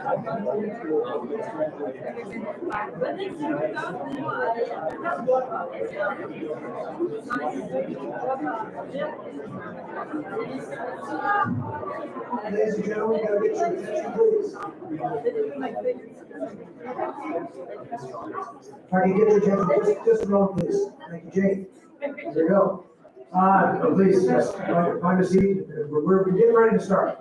Ladies and gentlemen, gotta get your attention, please. If I can get your attention, just a moment, please. Thank you, Jane. There you go. Please, yes, find a seat. We're getting ready to start.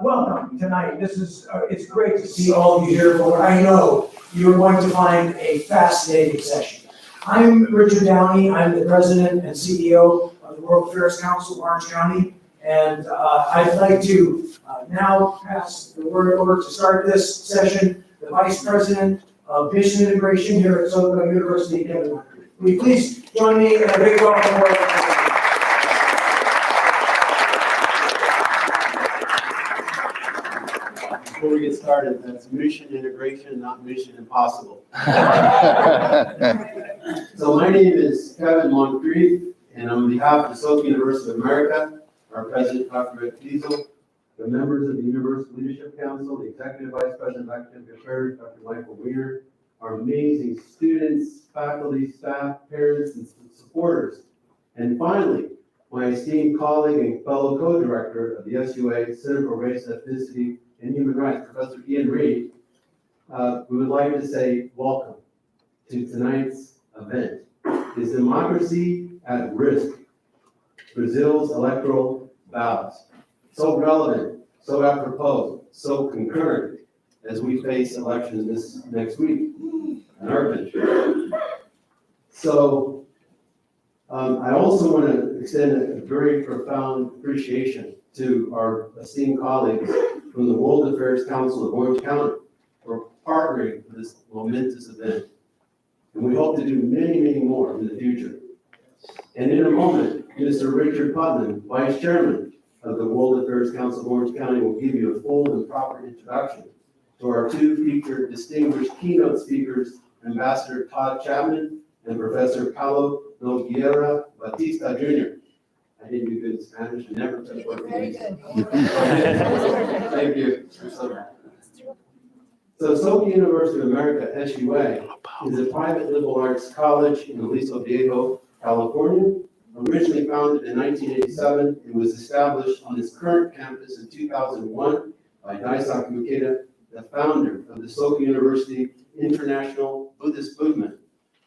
Welcome tonight. It's great to see all of you here for what I know you're going to find a fascinating session. I'm Richard Downey. I'm the president and CEO of the World Affairs Council of Orange County. And I'd like to now pass the word over to start this session, the Vice President of Mission Integration here at Soka University of America. Will you please join me in a big welcome word? Before we get started, that's mission integration, not mission impossible. So my name is Kevin Moncrief, and on behalf of Soka University of America, our president, Dr. Batista, the members of the University Leadership Council, the executive vice president of academic affairs, Dr. Michael Weiner, our amazing students, faculty, staff, parents, and supporters, and finally, my esteemed colleague and fellow co-director of the SUA Center for Race, Ethnicity, and Human Rights, Professor Ian Reed, we would like to say welcome to tonight's event. Is democracy at risk? Brazil's electoral ballots. So relevant, so apropos, so concurrent as we face elections this next week in our country. So I also want to extend a very profound appreciation to our esteemed colleagues from the World Affairs Council of Orange County for partnering for this momentous event. And we hope to do many, many more in the future. And in a moment, Mr. Richard Putnam, Vice Chairman of the World Affairs Council of Orange County, will give you a full and proper introduction to our two featured distinguished keynote speakers, Ambassador Todd Chapman and Professor Paulo Nogueira Batista, Jr. I didn't do good in Spanish. I never took one of these. Thank you. So Soka University of America, SUA, is a private liberal arts college in Aliso Viejo, California. Originally founded in 1987, it was established on its current campus in 2001 by Daisaku Ikeda, the founder of the Soka University International Buddhist Movement.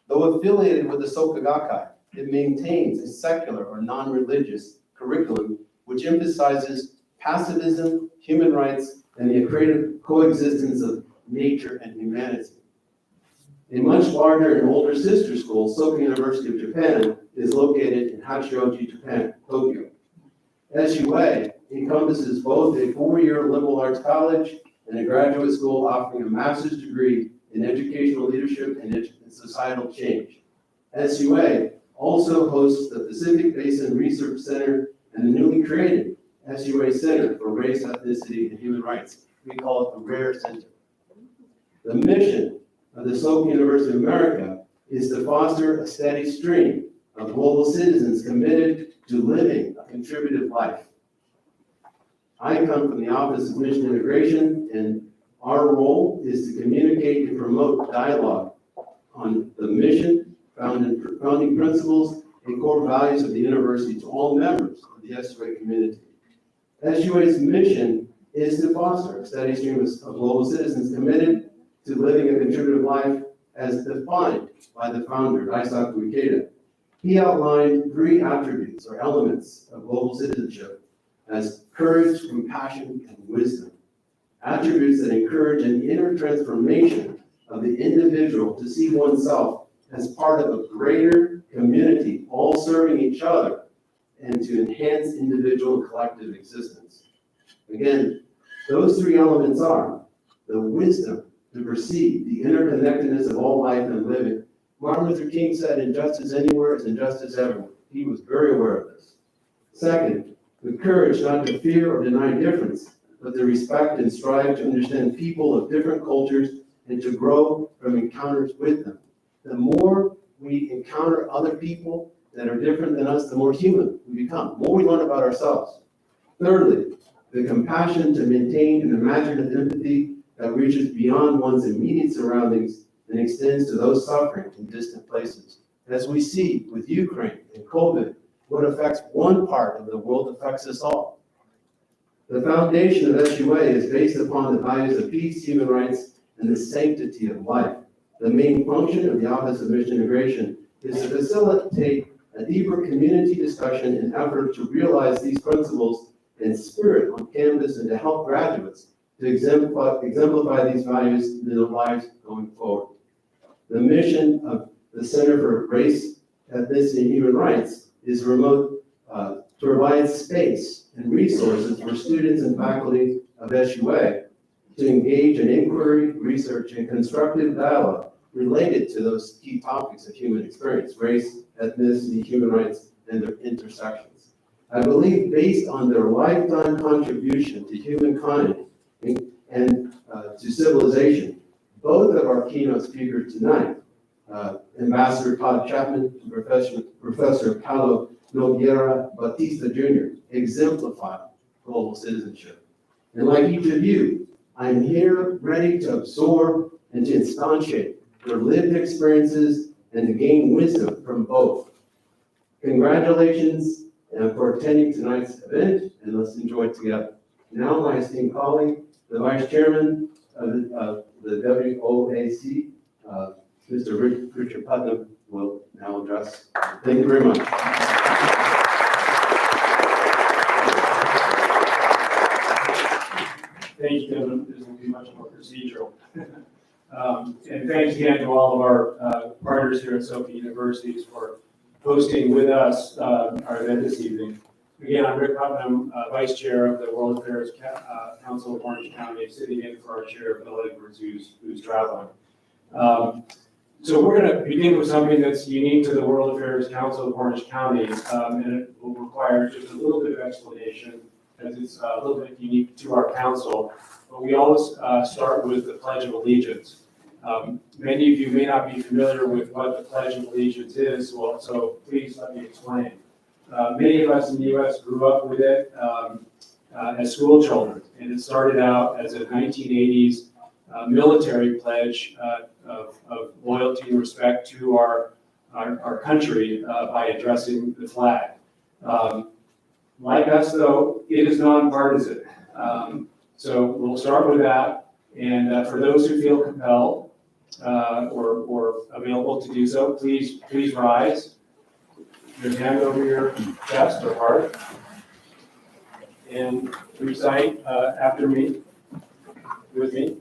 Though affiliated with the Soka Gakkai, it maintains a secular or non-religious curriculum which emphasizes pacifism, human rights, and the creative coexistence of nature and humanity. A much larger and older sister school, Soka University of Japan, is located in Hachioji, Japan, Tokyo. SUA encompasses both a four-year liberal arts college and a graduate school offering a master's degree in educational leadership and societal change. SUA also hosts the Pacific Basin Research Center and the newly created SUA Center for Race, Ethnicity, and Human Rights. We call it the RARE Center. The mission of the Soka University of America is to foster a steady stream of global citizens committed to living a contributive life. I come from the Office of Mission Integration, and our role is to communicate and promote dialogue on the mission, founding principles, and core values of the university to all members of the SUA community. SUA's mission is to foster a steady stream of global citizens committed to living a contributive life as defined by the founder, Daisaku Ikeda. He outlined three attributes or elements of global citizenship as courage, compassion, and wisdom. Attributes that encourage an inner transformation of the individual to see oneself as part of a greater community, all serving each other, and to enhance individual and collective existence. Again, those three elements are the wisdom to perceive the interconnectedness of all life and living. Martin Luther King said, injustice anywhere is injustice everywhere. He was very aware of this. Second, the courage not to fear or deny difference, but to respect and strive to understand people of different cultures and to grow from encounters with them. The more we encounter other people that are different than us, the more human we become, the more we learn about ourselves. Thirdly, the compassion to maintain an imaginative empathy that reaches beyond one's immediate surroundings and extends to those suffering in distant places. As we see with Ukraine and COVID, what affects one part of the world affects us all. The foundation of SUA is based upon the values of peace, human rights, and the sanctity of life. The main function of the Office of Mission Integration is to facilitate a deeper community discussion and effort to realize these principles and spirit on campus and to help graduates to exemplify these values in their lives going forward. The mission of the Center for Race, Ethnicity, and Human Rights is to provide space and resources for students and faculty of SUA to engage in inquiry, research, and constructive dialogue related to those key topics of human experience: race, ethnicity, human rights, and their intersections. I believe based on their lifetime contribution to humankind and to civilization, both of our keynote speakers tonight, Ambassador Todd Chapman and Professor Paulo Nogueira Batista Jr., exemplify global citizenship. And like each of you, I'm here ready to absorb and to instantiate their lived experiences and to gain wisdom from both. Congratulations for attending tonight's event, and let's enjoy it together. Now, my esteemed colleague, the Vice Chairman of the WOAC, Mr. Richard Putnam, will now address. Thank you very much. Thank you, Kevin. This will be much more procedural. And thanks again to all of our partners here at Soka University for hosting with us our event this evening. Again, I'm Rick Putnam, Vice Chair of the World Affairs Council of Orange County, sitting in for our Chair, Bill Edwards, who's traveling. So we're going to begin with something that's unique to the World Affairs Council of Orange County, and it will require just a little bit of explanation, as it's a little bit unique to our council. But we always start with the Pledge of Allegiance. Many of you may not be familiar with what the Pledge of Allegiance is, so please let me explain. Many of us in the U.S. grew up with it as school children, and it started out as a 1980s military pledge of loyalty and respect to our country by addressing the flag. Like us, though, it is nonpartisan. So we'll start with that, and for those who feel compelled or available to do so, please rise. Your hand over your chest or heart, and recite after me, with me.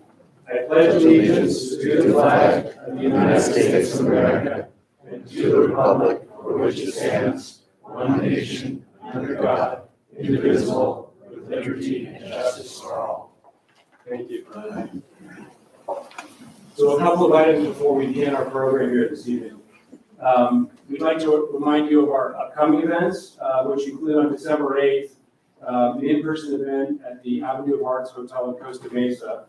I pledge allegiance to the flag of the United States of America and to the republic for which it stands, one nation, under God, indivisible, with liberty and justice for all. Thank you. So a couple of items before we begin our program here this evening. We'd like to remind you of our upcoming events, which include on December 8th, an in-person event at the Avenue of Arts Hotel in Costa Mesa,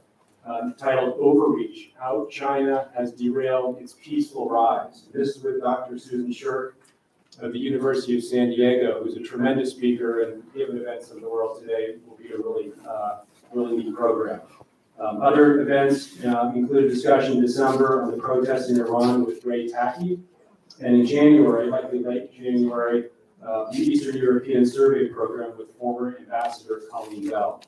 titled Overreach, How China Has Derailed Its Peaceful Rise. This is with Dr. Susan Shirk of the University of San Diego, who's a tremendous speaker, and given events in the world today, will be a really neat program. Other events include a discussion in December on the protests in Iran with Ray Taki, and in January, likely late January, the Eastern European Survey Program with former Ambassador Colleen Bell.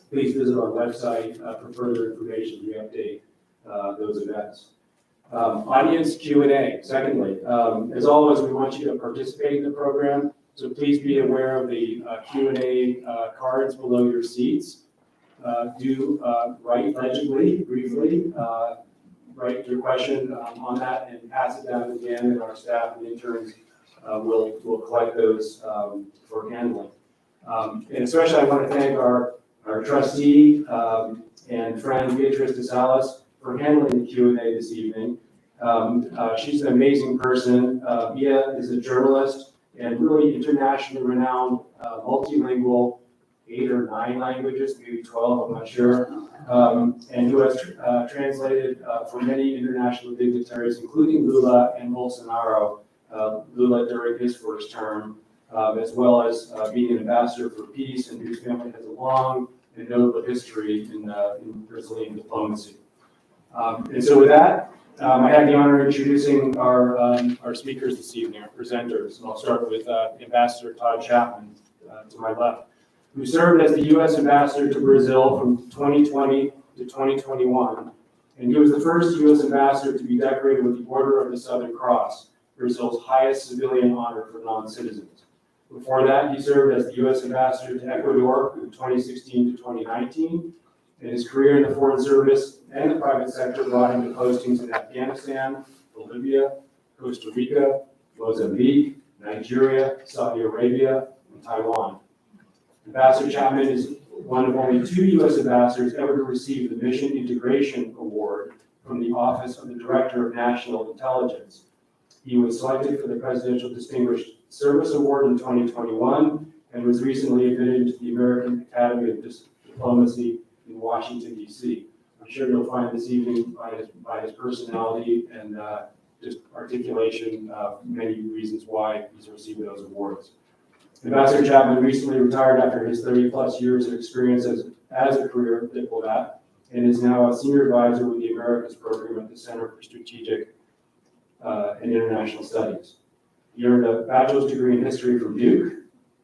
Please visit our website for further information. We update those events. Audience Q&A. Secondly, as always, we want you to participate in the program, so please be aware of the Q&A cards below your seats. Do write legibly, briefly, write your question on that and pass it down again, and our staff and interns will collect those for handling. And especially I want to thank our trustee and friend Beatrice DeSalas for handling the Q&A this evening. She's an amazing person. Mia is a journalist and really internationally renowned, multilingual, 8 or 9 languages, maybe 12, I'm not sure, and who has translated for many international dignitaries, including Lula and Bolsonaro, Lula during his first term, as well as being an ambassador for peace, and whose family has a long and notable history in Brazilian diplomacy. And so with that, I have the honor of introducing our speakers this evening, our presenters. And I'll start with Ambassador Todd Chapman to my left, who served as the U.S. Ambassador to Brazil from 2020 to 2021. And he was the first U.S. Ambassador to be decorated with the Order of the Southern Cross, Brazil's highest civilian honor for non-citizens. Before that, he served as the U.S. Ambassador to Ecuador from 2016 to 2019. And his career in the Foreign Service and the private sector brought him to postings in Afghanistan, Bolivia, Costa Rica, Mozambique, Nigeria, Saudi Arabia, and Taiwan. Ambassador Chapman is one of only 2 U.S. ambassadors ever to receive the Mission Integration Award from the Office of the Director of National Intelligence. He was selected for the Presidential Distinguished Service Award in 2021 and was recently admitted to the American Academy of Diplomacy in Washington, D.C. I'm sure you'll find this evening by his personality and just articulation many reasons why he's received those awards. Ambassador Chapman recently retired after his 30-plus years of experience as a career diplomat and is now a senior advisor with the Americas program at the Center for Strategic and International Studies. He earned a bachelor's degree in history from Duke,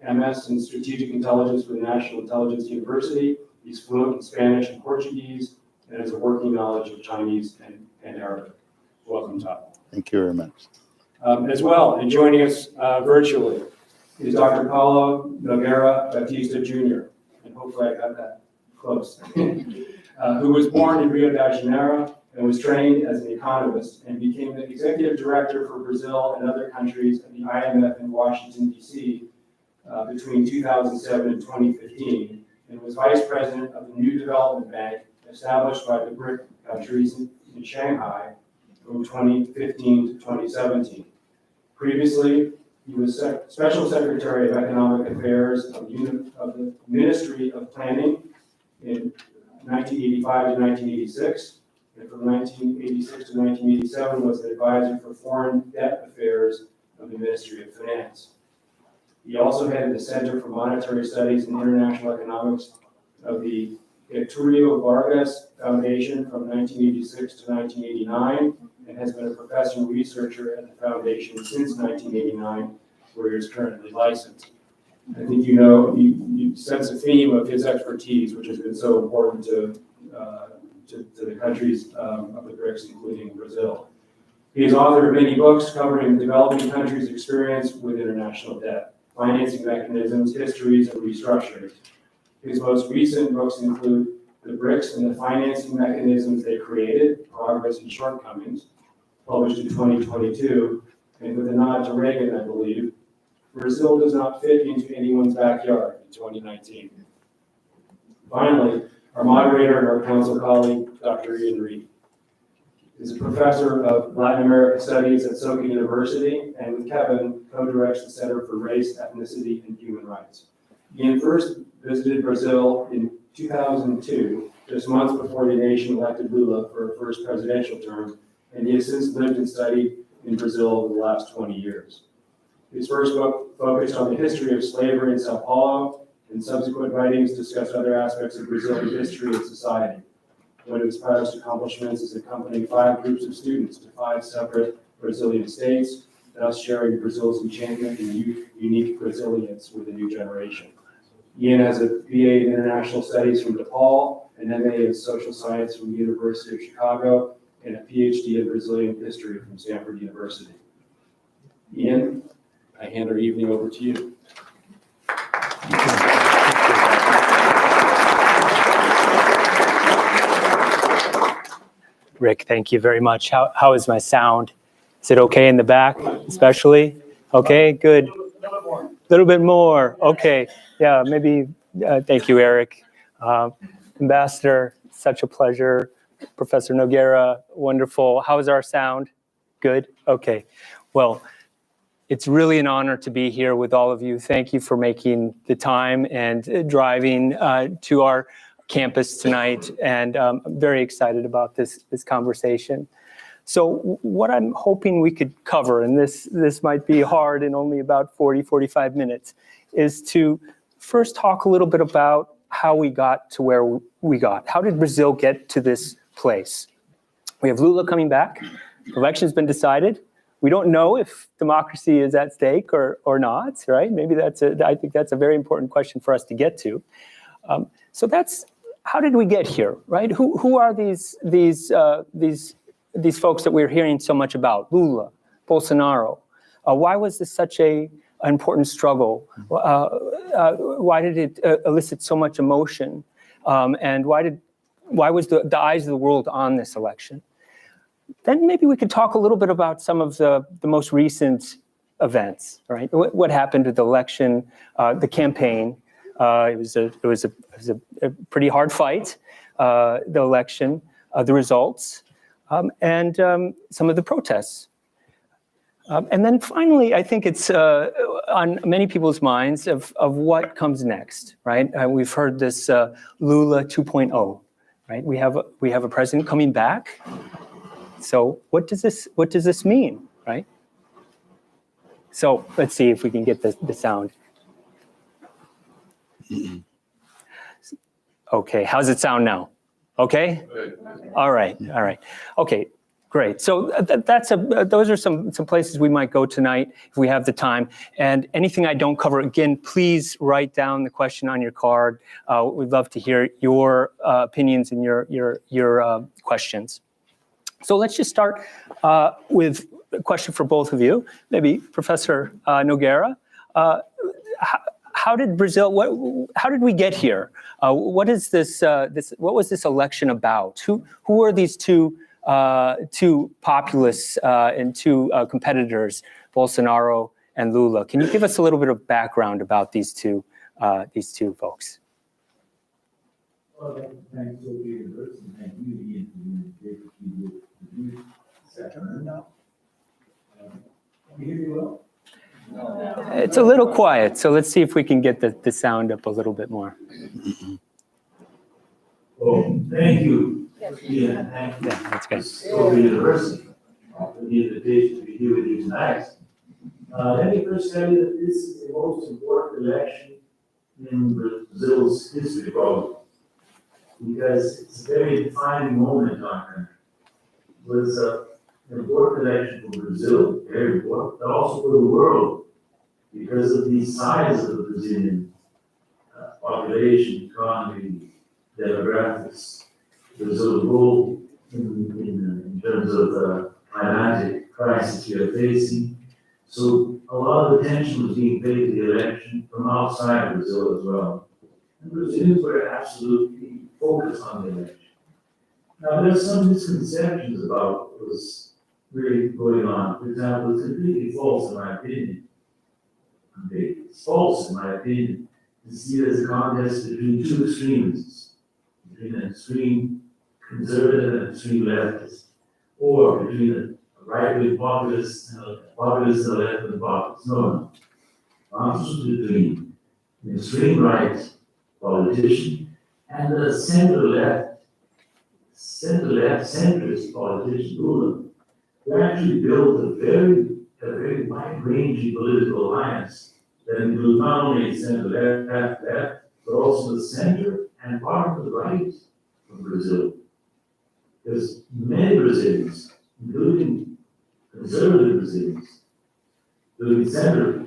MS in strategic intelligence from the National Intelligence University. He's fluent in Spanish and Portuguese and has a working knowledge of Chinese and Arabic. Welcome, Todd. Thank you very much. As well, and joining us virtually is Dr. Paulo Nogueira Batista Jr., and hopefully I got that close, who was born in Rio de Janeiro and was trained as an economist and became the executive director for Brazil and other countries at the IMF in Washington, D.C. Between 2007 and 2015, and was vice president of the New Development Bank established by the BRIC countries in Shanghai from 2015 to 2017. Previously, he was Special Secretary of Economic Affairs of the Ministry of Planning in 1985 to 1986, and from 1986 to 1987 was the advisor for Foreign Debt Affairs of the Ministry of Finance. He also headed the Center for Monetary Studies and International Economics of the Getúlio Vargas Foundation from 1986 to 1989, and has been a professor and researcher at the foundation since 1989, where he is currently licensed. I think you sense a theme of his expertise, which has been so important to the countries of the BRICS, including Brazil. He is author of many books covering developing countries' experience with international debt, financing mechanisms, histories, and restructurings. His most recent books include The BRICS and the Financing Mechanisms They Created, Progress and Shortcomings, published in 2022, and with a nod to Reagan, I believe, Brazil Does Not Fit Into Anyone's Backyard in 2019. Finally, our moderator and our council colleague, Dr. Ian Reed, is a professor of Latin American Studies at Soka University, and with Kevin, co-directs the Center for Race, Ethnicity, and Human Rights. Ian first visited Brazil in 2002, just months before the nation elected Lula for a first presidential term, and he has since lived and studied in Brazil over the last 20 years. His first book focused on the history of slavery in Sao Paulo, and subsequent writings discuss other aspects of Brazilian history and society. One of his proudest accomplishments is accompanying 5 groups of students to 5 separate Brazilian states, thus sharing Brazil's enchantment and unique resilience with a new generation. Ian has a BA in International Studies from DePaul, an MA in Social Science from the University of Chicago, and a PhD in Brazilian History from Stanford University. Ian, I hand our evening over to you. Rick, thank you very much. How is my sound? Is it okay in the back, especially? Okay, good. A little bit more. Okay, yeah, maybe. Thank you, Eric. Ambassador, such a pleasure. Professor Nogueira, wonderful. How is our sound? Good? Okay. Well, it's really an honor to be here with all of you. Thank you for making the time and driving to our campus tonight, and I'm very excited about this conversation. So what I'm hoping we could cover, and this might be hard in only about 45 minutes, is to first talk a little bit about how we got to where we got. How did Brazil get to this place? We have Lula coming back. The election's been decided. We don't know if democracy is at stake or not, right? Maybe I think that's a very important question for us to get to. So that's, how did we get here, right? Who are these folks that we're hearing so much about? Lula, Bolsonaro. Why was this such an important struggle? Why did it elicit so much emotion? And why was the eyes of the world on this election? Then maybe we could talk a little bit about some of the most recent events, right? What happened to the election, the campaign. It was a pretty hard fight, the election, the results, and some of the protests. And then finally, I think it's on many people's minds of what comes next, right? We've heard this Lula 2.0, right? We have a president coming back. So what does this mean, right? So let's see if we can get the sound. Okay, how's it sound now? Okay? All right. Okay, great. So those are some places we might go tonight if we have the time. And anything I don't cover, again, please write down the question on your card. We'd love to hear your opinions and your questions. So let's just start with a question for both of you. Maybe Professor Nogueira. How did Brazil? How did we get here? What is this? What was this election about? Who are these two populists and two competitors, Bolsonaro and Lula? Can you give us a little bit of background about these two folks? Well, thanks, Soka University, and thank you again for the invitation to now. Can you hear me well? It's a little quiet, so let's see if we can get the sound up a little bit more. Oh, thank you. Yeah, thank you. Yeah, that's good. Soka University for the invitation to be here with you tonight. Let me first tell you that this is the most important election in Brazil's history, probably, because it's a very defining moment in our country. It was an important election for Brazil, very important, but also for the world, because of the size of the Brazilian population, economy, demographics, Brazil's role in terms of the climatic crisis we are facing. So a lot of attention was being paid to the election from outside Brazil as well. And Brazilians were absolutely focused on the election. Now, there are some misconceptions about what was really going on. For example, it's completely false in my opinion. It's false in my opinion to see it as a contest between two extremes, between an extreme conservative and an extreme leftist, or between a right-wing populist and a populist and a left-wing populist. No. It's between an extreme right politician and a center-left, centrist politician, Lula, who actually built a very wide-ranging political alliance that includes not only center-left, but also the center and part of the right of Brazil. Because many Brazilians, including conservative Brazilians, including center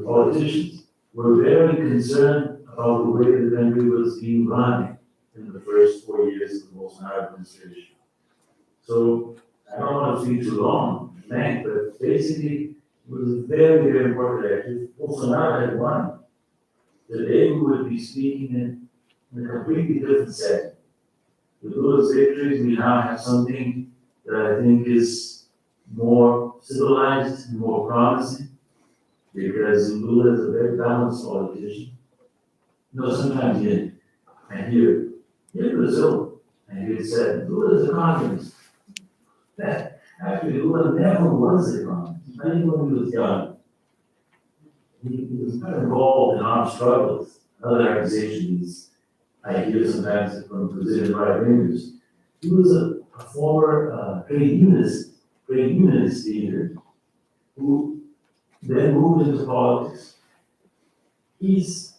politicians, were very concerned about the way the country was being run in the first 4 years of the Bolsonaro administration. So I don't want to speak too long, but basically it was a very, very important election. If Bolsonaro had won, today we would be speaking in a completely different setting. With Lula's victories, we now have something that I think is more civilized and more promising, because Lula is a very balanced politician. Sometimes I hear in Brazil, I hear it said, Lula is a communist. Actually, Lula never was a communist, not even when he was young. He was kind of involved in armed struggles, other accusations I hear sometimes from Brazilian right-wingers. He was a former trade unionist leader who then moved into politics. He's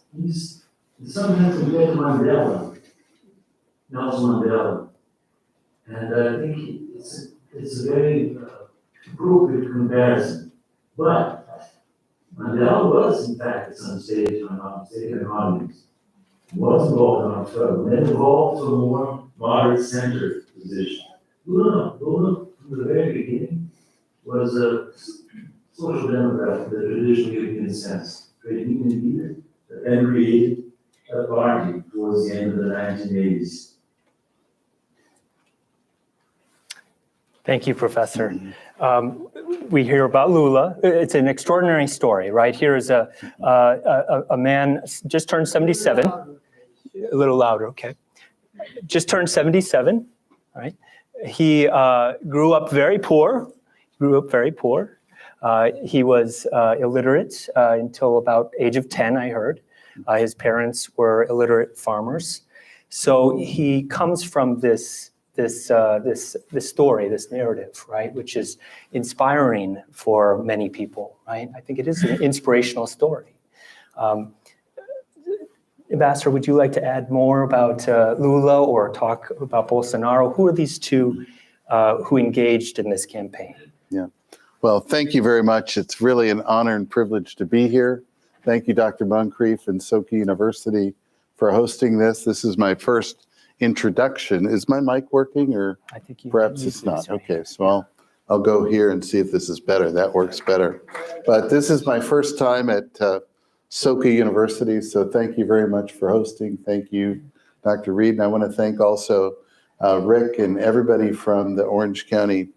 sometimes compared to Mandela, Nelson Mandela. And I think it's a very appropriate comparison. But Mandela was, in fact, at some stage, if I'm not mistaken, an audience. He was involved in our struggle, then evolved to a more moderate center position. Lula, from the very beginning, was a social democrat in the traditional European sense, trade union leader, that then created a party towards the end of the 1980s. Thank you, Professor. We hear about Lula. It's an extraordinary story, right? Here is a man just turned 77. A little louder, okay. Just turned 77, right? He grew up very poor. He was illiterate until about age of 10, I heard. His parents were illiterate farmers. So he comes from this story, this narrative, right, which is inspiring for many people, right? I think it is an inspirational story. Ambassador, would you like to add more about Lula or talk about Bolsonaro? Who are these two who engaged in this campaign? Yeah. Well, thank you very much. It's really an honor and privilege to be here. Thank you, Dr. Moncrief and Soka University for hosting this. This is my first introduction. Is my mic working, or I think perhaps it's not? Okay, so I'll go here and see if this is better. That works better. But this is my first time at Soka University, so thank you very much for hosting. Thank you, Dr. Reed. And I want to thank also Rick and everybody from the Orange County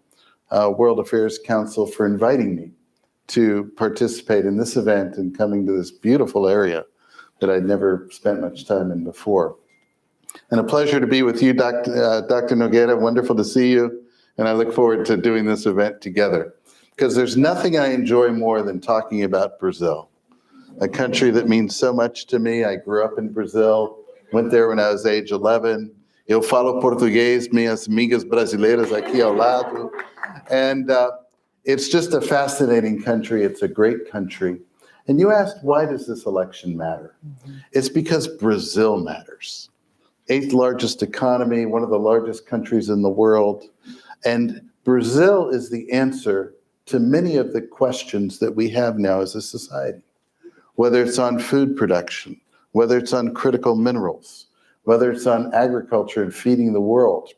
World Affairs Council for inviting me to participate in this event and coming to this beautiful area that I'd never spent much time in before. And a pleasure to be with you, Dr. Nogueira. Wonderful to see you. And I look forward to doing this event together, because there's nothing I enjoy more than talking about Brazil, a country that means so much to me. I grew up in Brazil, went there when I was age 11. Eu falo português, minhas amigas brasileiras aqui ao lado. And it's just a fascinating country. It's a great country. And you asked, why does this election matter? Mm-hmm. It's because Brazil matters. 8th largest economy, one of the largest countries in the world. And Brazil is the answer to many of the questions that we have now as a society, whether it's on food production, whether it's on critical minerals, whether it's on agriculture and feeding the world,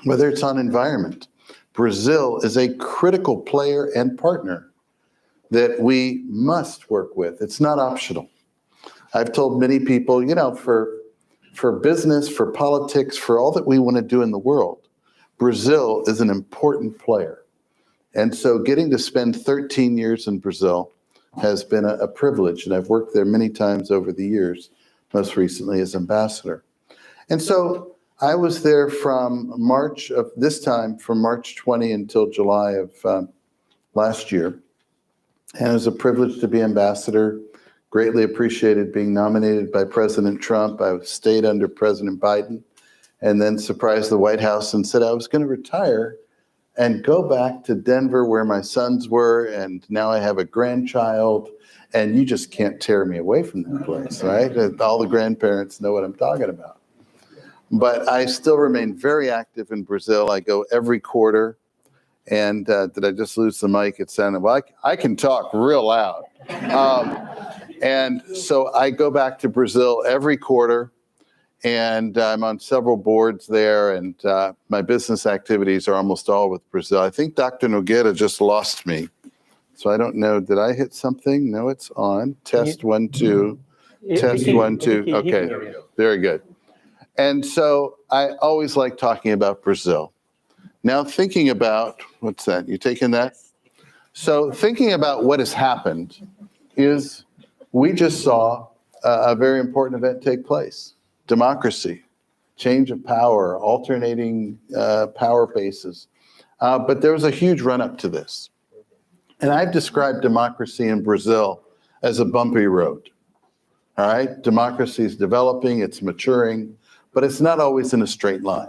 whether it's on environment. Brazil is a critical player and partner that we must work with. It's not optional. I've told many people, for business, for politics, for all that we want to do in the world, Brazil is an important player. And so getting to spend 13 years in Brazil has been a privilege, and I've worked there many times over the years, most recently as ambassador. And so I was there from March 20 until July of last year. And it was a privilege to be ambassador. Greatly appreciated being nominated by President Trump. I stayed under President Biden and then surprised the White House and said I was going to retire and go back to Denver where my sons were. And now I have a grandchild, and you just can't tear me away from that place, right? All the grandparents know what I'm talking about. But I still remain very active in Brazil. I go every quarter. And did I just lose the mic? It sounded like I can talk real loud. And so I go back to Brazil every quarter, and I'm on several boards there, and my business activities are almost all with Brazil. I think Dr. Nogueira just lost me. So I don't know. Did I hit something? No, it's on. Test 1, 2. Test 1, 2. Okay, very good. And so I always like talking about Brazil. Now thinking about, what's that? You taking that? So thinking about what has happened is we just saw a very important event take place. Democracy, change of power, alternating power bases. But there was a huge run-up to this. And I've described democracy in Brazil as a bumpy road. All right? Democracy is developing, it's maturing, but it's not always in a straight line.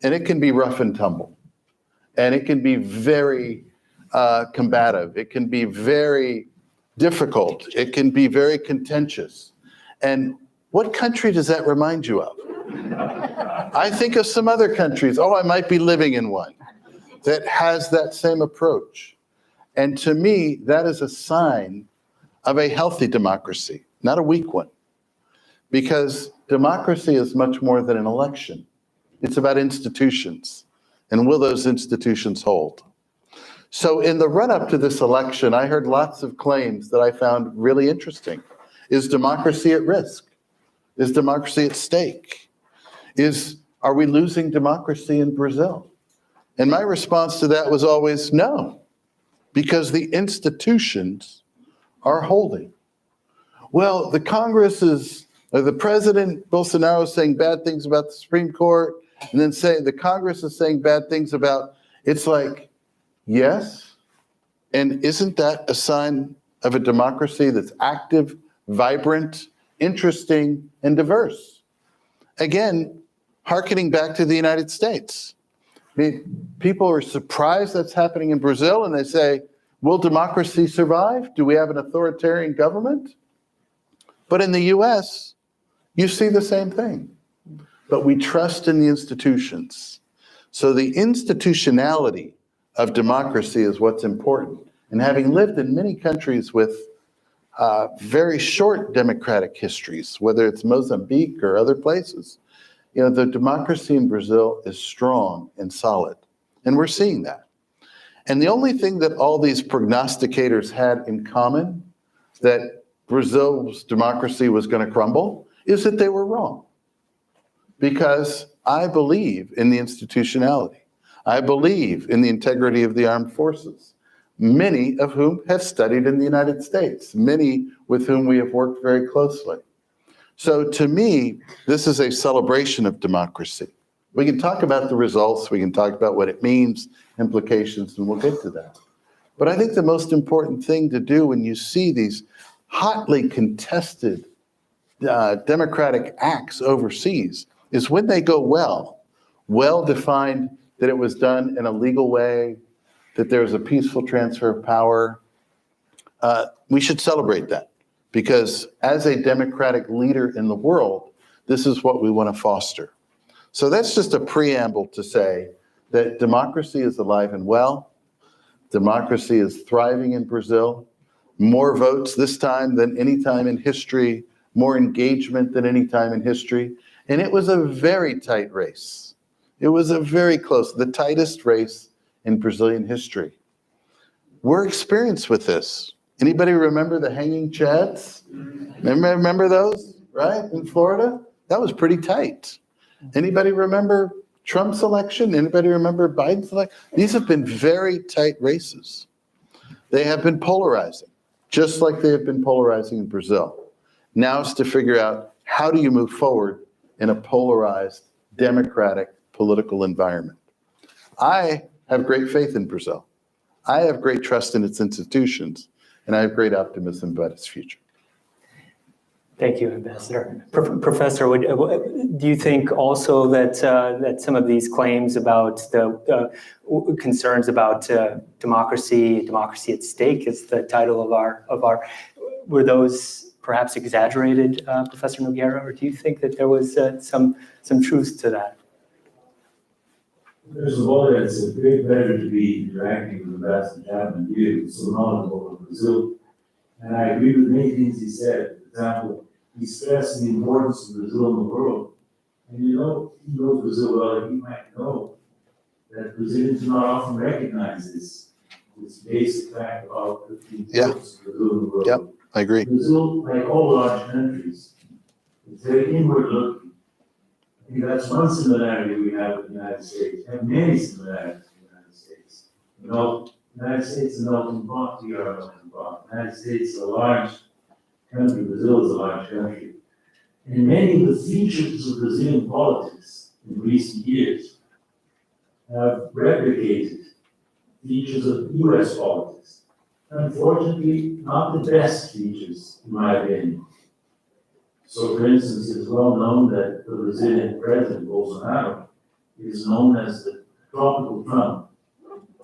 And it can be rough and tumble. And it can be very combative. It can be very difficult. It can be very contentious. And What country does that remind you of? I think of some other countries. Oh, I might be living in one that has that same approach. And to me, that is a sign of a healthy democracy, not a weak one. Because democracy is much more than an election. It's about institutions. And will those institutions hold? So in the run-up to this election, I heard lots of claims that I found really interesting. Is democracy at risk? Is democracy at stake? Are we losing democracy in Brazil? And my response to that was always no, because the institutions are holding. Well, the Congress the President Bolsonaro is saying bad things about the Supreme Court, and then the Congress is saying bad things about, it's like, yes, and isn't that a sign of a democracy that's active, vibrant, interesting, and diverse? Again, hearkening back to the United States. I mean, people are surprised that's happening in Brazil, and they say, will democracy survive? Do we have an authoritarian government? But in the US, you see the same thing. But we trust in the institutions. So the institutionality of democracy is what's important. And having lived in many countries with very short democratic histories, whether it's Mozambique or other places, the democracy in Brazil is strong and solid. And we're seeing that. And the only thing that all these prognosticators had in common, that Brazil's democracy was going to crumble, is that they were wrong. Because I believe in the institutionality. I believe in the integrity of the armed forces, many of whom have studied in the United States, many with whom we have worked very closely. So to me, this is a celebration of democracy. We can talk about the results, we can talk about what it means, implications, and we'll get to that. But I think the most important thing to do when you see these hotly contested democratic acts overseas is when they go well defined, that it was done in a legal way, that there was a peaceful transfer of power. We should celebrate that, because as a democratic leader in the world, this is what we want to foster. So that's just a preamble to say that democracy is alive and well. Democracy is thriving in Brazil. More votes this time than any time in history, more engagement than any time in history. And it was a very tight race. It was a very close, the tightest race in Brazilian history. We're experienced with this. Anybody remember the hanging chads? Remember those, right, in Florida? That was pretty tight. Anybody remember Trump's election? Anybody remember Biden's election? These have been very tight races. They have been polarizing, just like they have been polarizing in Brazil. Now it's to figure out, how do you move forward in a polarized, democratic, political environment? I have great faith in Brazil. I have great trust in its institutions, and I have great optimism about its future. Thank you, Ambassador. Professor, do you think also that that some of these claims about the concerns about democracy at stake is the title of our, were those perhaps exaggerated, Professor Nogueira, or do you think that there was some truth to that? First of all, it's a great pleasure to be interacting with Ambassador Chapman here, who's so knowledgeable of Brazil. And I agree with many things he said. For example, he stressed the importance of Brazil in the world. And he knows Brazil well, and he might know that Brazilians do not often recognize this basic fact about the importance of Brazil in the world. Yep, I agree. Brazil, like all large countries, is very inward looking. I think that's one similarity we have with the United States. We have many similarities with the United States. The United States is a melting pot, we are a melting pot. The United States is a large country, Brazil is a large country. And many of the features of Brazilian politics in recent years have replicated features of US politics. Unfortunately, not the best features, in my opinion. So, for instance, it's well known that the Brazilian president, Bolsonaro, is known as the tropical Trump.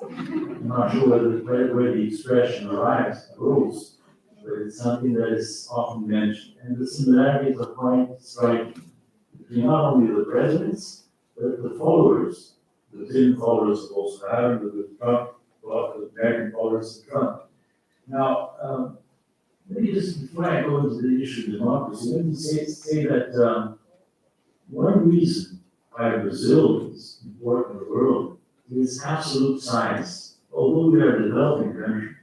I'm not sure where the expression arose, but it's something that is often mentioned. And the similarities are quite striking between not only the presidents, but the followers, the Brazilian followers of Bolsonaro, the Trump, the American followers of Trump. Now, maybe just before I go into the issue of democracy, let me say that one reason why Brazil is important in the world is absolute science. Although we are a developing country,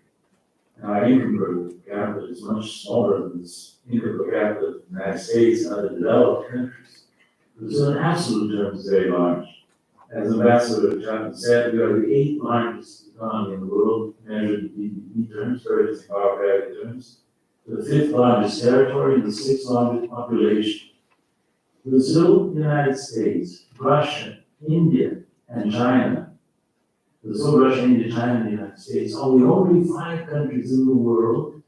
and our income per capita is much smaller than this income per capita of the United States and other developed countries, Brazil in absolute terms is very large. As Ambassador Chapman said, we are the 8th largest economy in the world, measured in GDP terms, purchasing power parity terms, the 5th largest territory, and the 6th largest population. Brazil, United States, Russia, India, and China. Brazil, Russia, India, China, and the United States are the only 5 countries in the world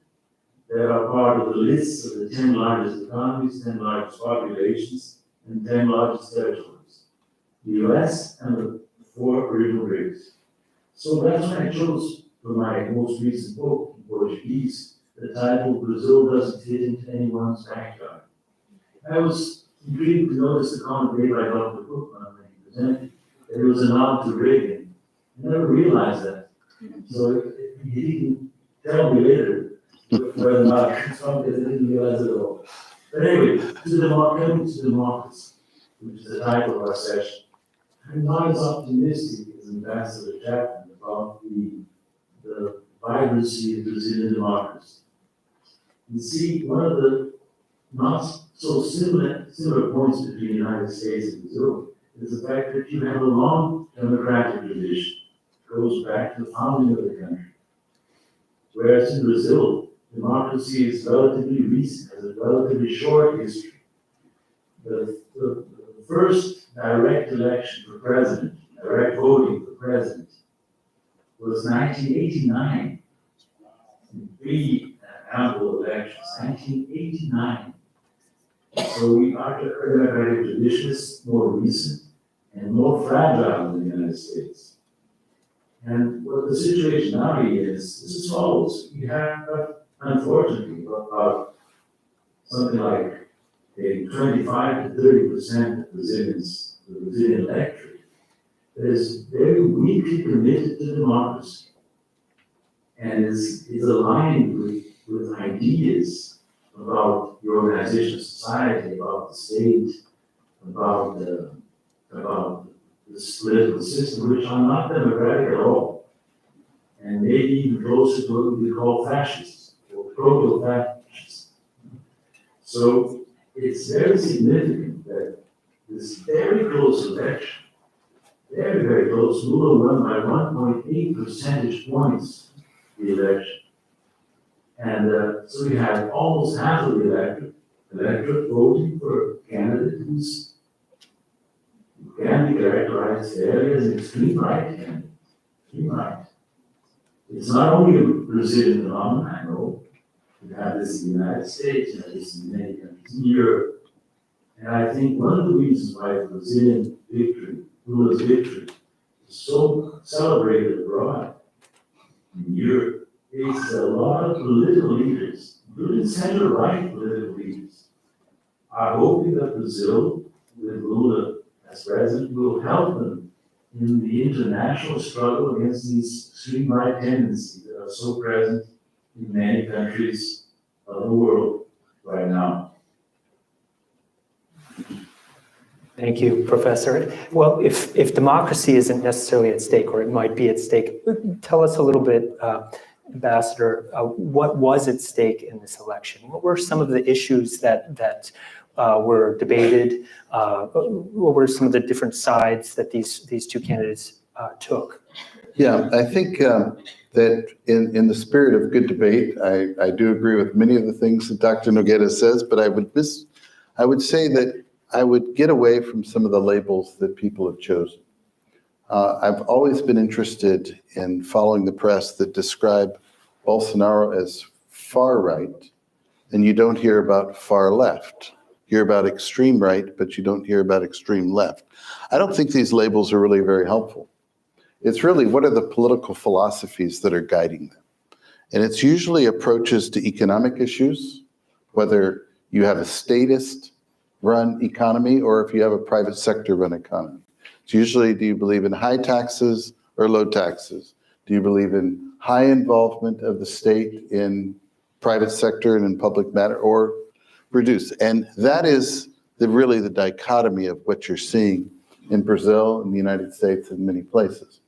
that are part of the list of the 10 largest economies, 10 largest populations, and 10 largest territories. The US and the 4 original BRICS. So that's why I chose for my most recent book in Portuguese, the title, Brazil Doesn't Fit into Anyone's Backyard. I was intrigued to notice the comment made by Dr. Cookman when he presented that it was a nod to Reagan. I never realized that. So he didn't tell me later whether or not it's from because I didn't realize it at all. But anyway, coming to democracy, which is the title of our session. I'm not as optimistic as Ambassador Chapman about the vibrancy of Brazilian democracy. You see, one of the not so similar points between the United States and Brazil is the fact that you have a long democratic tradition. It goes back to the founding of the country. Whereas in Brazil, democracy is relatively recent, has a relatively short history. The first direct election for president, direct voting for president, was 1989. 3 ample elections, 1989. So our democratic tradition is more recent and more fragile than the United States. And what the situation now is as follows. You have, unfortunately, about something like a 25 to 30% of Brazilians, the Brazilian electorate, that is very weakly committed to democracy and is aligned with ideas about the organization of society, about the state, about this political system, which are not democratic at all, and maybe even closer to what we call fascists or proto-fascists. So it's very significant that this very close election, very, very close, Lula won by 1.8 percentage points the election. And so you have almost half of the electorate voting for a candidate who can be characterized fairly as an extreme right candidate. Extreme right. It's not only a Brazilian phenomenon, I know. You have this in the United States, you have this in many countries in Europe. And I think one of the reasons why the Brazilian victory, Lula's victory, is so celebrated abroad in Europe, is a lot of political leaders, including center-right political leaders, are hoping that Brazil, with Lula as president, will help them in the international struggle against these extreme right tendencies that are so present in many countries of the world right now. Thank you, Professor. Well, if democracy isn't necessarily at stake, or it might be at stake, tell us a little bit, Ambassador, what was at stake in this election? What were some of the issues that were debated? What were some of the different sides that these two candidates took? Yeah, I think that in the spirit of good debate, I do agree with many of the things that Dr. Nogueira says, but I would say that I would get away from some of the labels that people have chosen. I've always been interested in following the press that describe Bolsonaro as far right, and you don't hear about far left. You hear about extreme right, but you don't hear about extreme left. I don't think these labels are really very helpful. It's really, what are the political philosophies that are guiding them? And it's usually approaches to economic issues, whether you have a statist-run economy or if you have a private sector-run economy. It's usually, do you believe in high taxes or low taxes? Do you believe in high involvement of the state in private sector and in public matter, or reduce? And that is really the dichotomy of what you're seeing in Brazil, in the United States, and many places.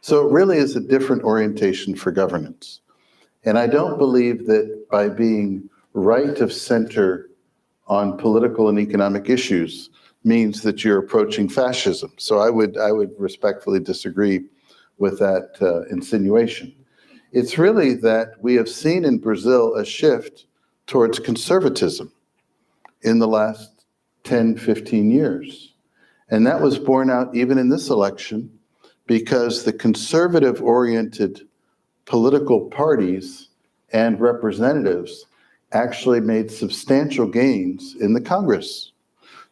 So it really is a different orientation for governance. And I don't believe that by being right of center on political and economic issues means that you're approaching fascism. So I would respectfully disagree with that insinuation. It's really that we have seen in Brazil a shift towards conservatism in the last 10, 15 years. And that was borne out even in this election because the conservative-oriented political parties and representatives actually made substantial gains in the Congress,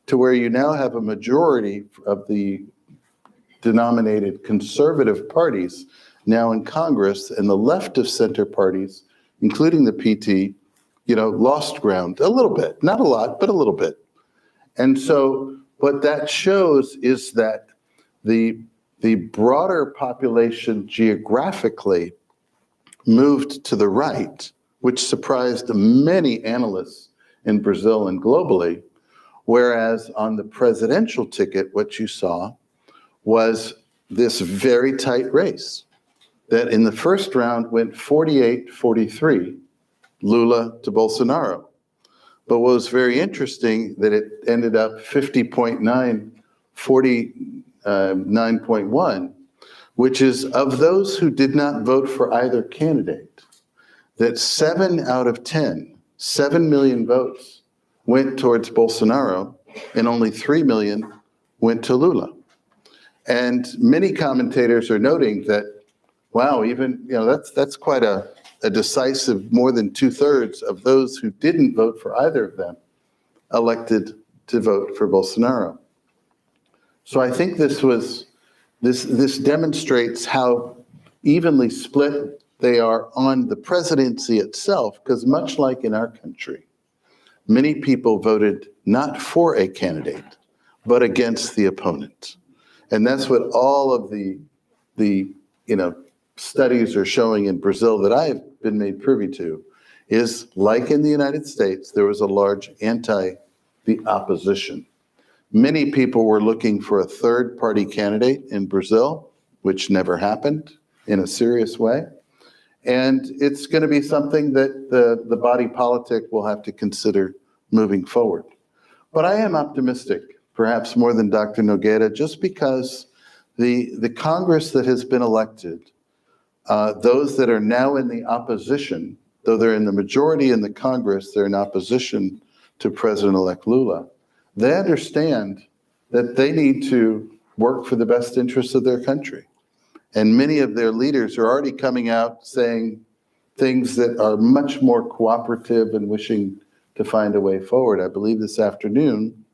to where you now have a majority of the denominated conservative parties now in Congress, and the left of center parties, including the PT, lost ground a little bit, not a lot, but a little bit. And so what that shows is that the broader population geographically moved to the right, which surprised many analysts in Brazil and globally, whereas on the presidential ticket, what you saw was this very tight race that in the first round went 48-43, Lula to Bolsonaro. But what was very interesting that it ended up 50.9, 49.1, which is of those who did not vote for either candidate, that 7 out of 10, 7 million votes went towards Bolsonaro and only 3 million went to Lula. And many commentators are noting that, wow, even, that's quite a decisive, more than 2/3 of those who didn't vote for either of them elected to vote for Bolsonaro. So I think this demonstrates how evenly split they are on the presidency itself, because much like in our country, many people voted not for a candidate, but against the opponent. And that's what all of the studies are showing in Brazil that I have been made privy to, is like in the United States, there was a large the opposition. Many people were looking for a third party candidate in Brazil, which never happened in a serious way. And it's going to be something that the body politic will have to consider moving forward. But I am optimistic, perhaps more than Dr. Nogueira, just because the Congress that has been elected, those that are now in the opposition, though they're in the majority in the Congress, they're in opposition to President-elect Lula, they understand that they need to work for the best interests of their country. And many of their leaders are already coming out saying things that are much more cooperative and wishing to find a way forward. I believe this afternoon,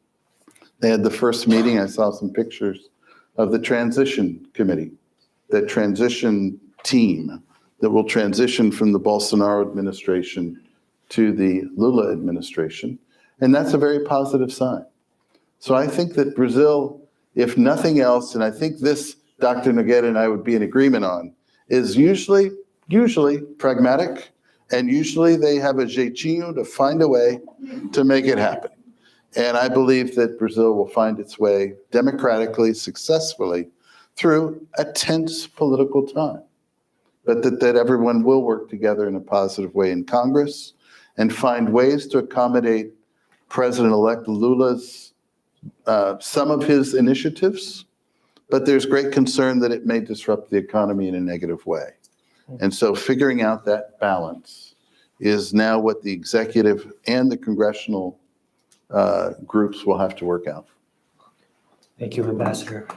they had the first meeting, I saw some pictures, of the transition committee, that transition team that will transition from the Bolsonaro administration to the Lula administration. And that's a very positive sign. So I think that Brazil, if nothing else, and I think this Dr. Nogueira and I would be in agreement on, is usually pragmatic, and usually they have a jeitinho to find a way to make it happen. And I believe that Brazil will find its way democratically, successfully, through a tense political time. But that everyone will work together in a positive way in Congress and find ways to accommodate President-elect Lula's, some of his initiatives, but there's great concern that it may disrupt the economy in a negative way. And so figuring out that balance is now what the executive and the congressional groups will have to work out. Thank you, Ambassador.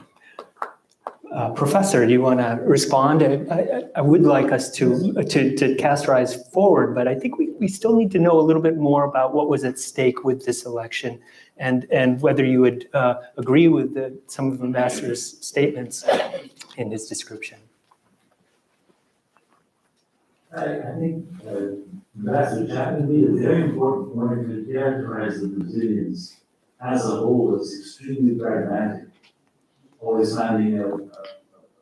Professor, do you want to respond? I would like us to cast our eyes forward, but I think we still need to know a little bit more about what was at stake with this election, and whether you would agree with some of the Ambassador's statements in his description. I think Ambassador Chapman made a very important point to characterize the Brazilians as a whole as extremely pragmatic, always finding a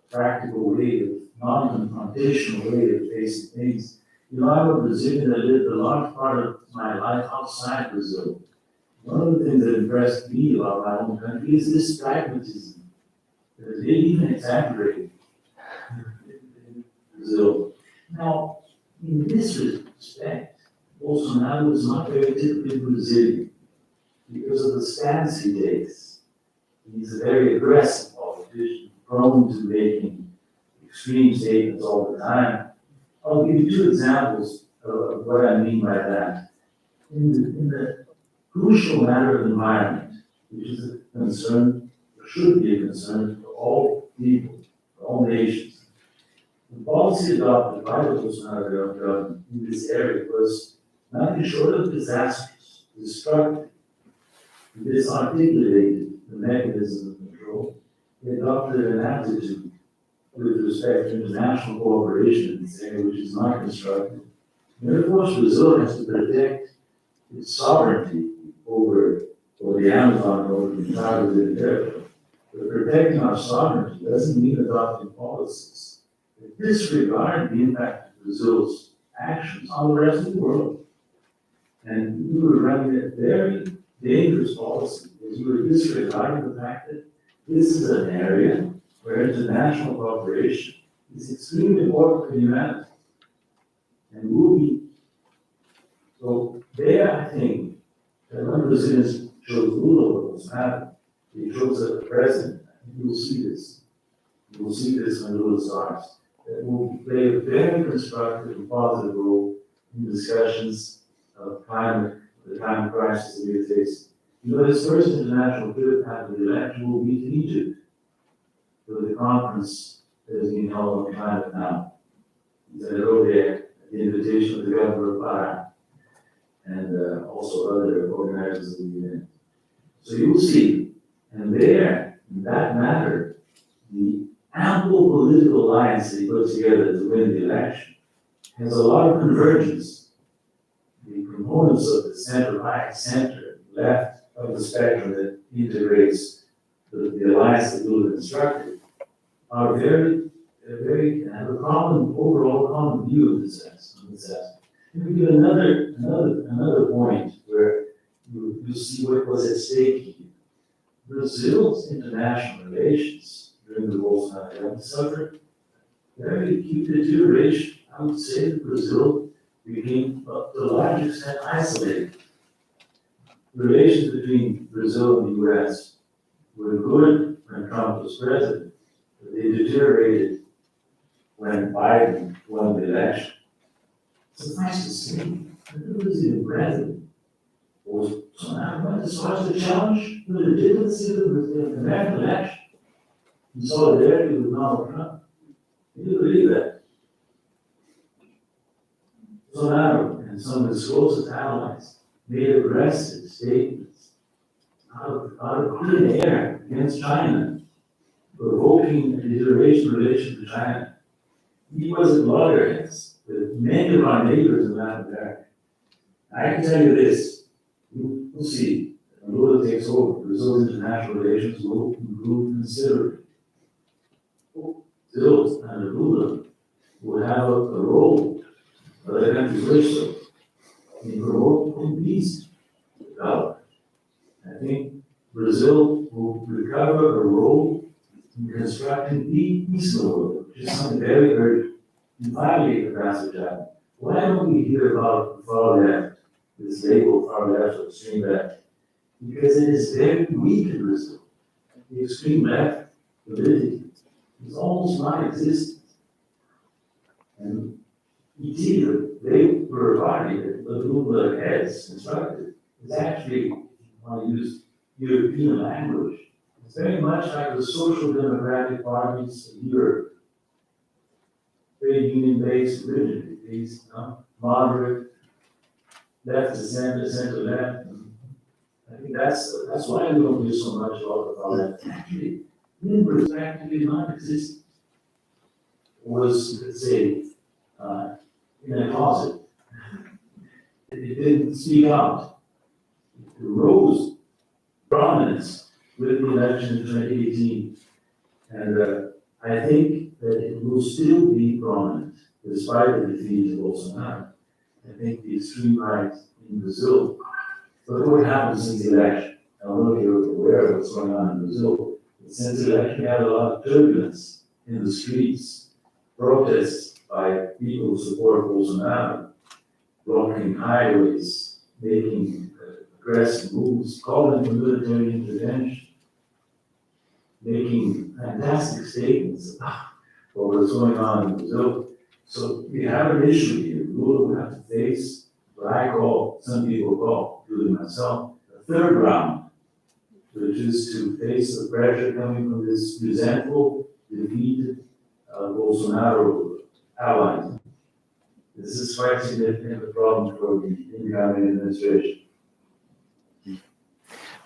practical way of, non-confrontational way of facing things. You know, I'm a Brazilian that lived a large part of my life outside Brazil. One of the things that impressed me about my own country is this pragmatism. They even exaggerated in Brazil. Now, in this respect, Bolsonaro is not very typically Brazilian because of the stance he takes. He's a very aggressive politician, prone to making extreme statements all the time. I'll give you two examples of what I mean by that. In the crucial matter of environment, which is a concern, or should be a concern for all people, for all nations. The policy adopted by the Bolsonaro government in this area was nothing short of disastrous, destructive. This articulated the mechanism of control. They adopted an attitude with respect to international cooperation in this area, which is not constructive. And of course, Brazil has to protect its sovereignty over the Amazon, over the entire Brazilian territory. But protecting our sovereignty doesn't mean adopting policies that disregard the impact of Brazil's actions on the rest of the world. And we were running a very dangerous policy because we were disregarding the fact that this is an area where international cooperation is extremely important for humanity. And will be. So there, I think, that when Brazilians chose Lula what was happening, they chose a president. I think you will see this. You will see this when Lula starts. That will play a very constructive and positive role in discussions of climate, the climate crisis that we are facing. You know, his first international trip after the election will be to Egypt for the conference that is being held on climate now. He's going to go there at the invitation of the governor of Pará and also other organizers of the event. So you will see, and there, in that matter, the ample political alliance that he puts together to win the election has a lot of convergence. The components of the center-right, center, left of the spectrum that integrates the alliance that Lula constructed are very, have a common, overall common view of this aspect. Let me give another point where you see what was at stake here. Brazil's international relations during the Bolsonaro era suffered very acute deterioration. I would say that Brazil became, to a large extent, isolated. The relations between Brazil and the US were good when Trump was president, but they deteriorated when Biden won the election. Suffice to say, the Brazilian president was going to start to challenge the legitimacy of the American election in solidarity with Donald Trump. Can you believe that? Bolsonaro and some of his closest allies made aggressive statements out of clean air against China, provoking a deterioration in relation to China. He was at loggerheads with many of our neighbors in Latin America. I can tell you this, we'll see, when Lula takes over, Brazil's international relations will improve considerably. Brazil and Lula will have a role, other countries wish so, in promoting peace and development. I think Brazil will recover a role in constructing peace in the world, which is something very urgent. And finally, Ambassador Chapman, why don't we hear about the far left, this label far left or extreme left? Because it is very weak in Brazil. The extreme left politically is almost non-existent. And they were a party that Lula has constructed. It's actually, if you want to use European language, it's very much like the social democratic parties of Europe. Trade union-based, rigid-based, moderate, left to center, center left. I think that's why we don't do so much about the far left. Actually, Limber is practically non-existent. Was, let's say, in a closet. It didn't speak out. It rose prominence with the election in 2018. And I think that it will still be prominent despite the defeat of Bolsonaro. I think the extreme right in Brazil, look what happened since the election. I don't know if you're aware of what's going on in Brazil, but since the election, we had a lot of turbulence in the streets, protests by people who support Bolsonaro, blocking highways, making aggressive moves, calling for military intervention, making fantastic statements about what's going on in Brazil. So we have an issue here. Lula will have to face what I call, some people call, including myself, a third round, which is to face the pressure coming from this resentful, defeated Bolsonaro allies. This is quite significant a problem for the incoming administration.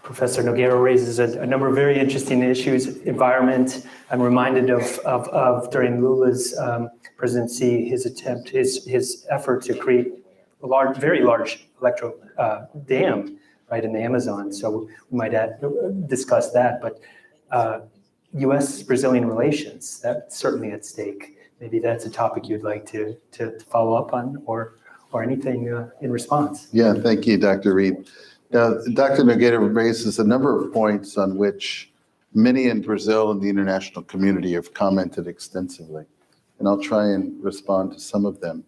Professor Nogueira raises a number of very interesting issues. Environment, I'm reminded of during Lula's presidency, his effort to create a very large electro dam right in the Amazon. So we might discuss that, but U.S.-Brazilian relations, that's certainly at stake. Maybe that's a topic you'd like to follow up on or anything in response. Yeah, thank you, Dr. Reed. Now, Dr. Nogueira raises a number of points on which many in Brazil and the international community have commented extensively, and I'll try and respond to some of them.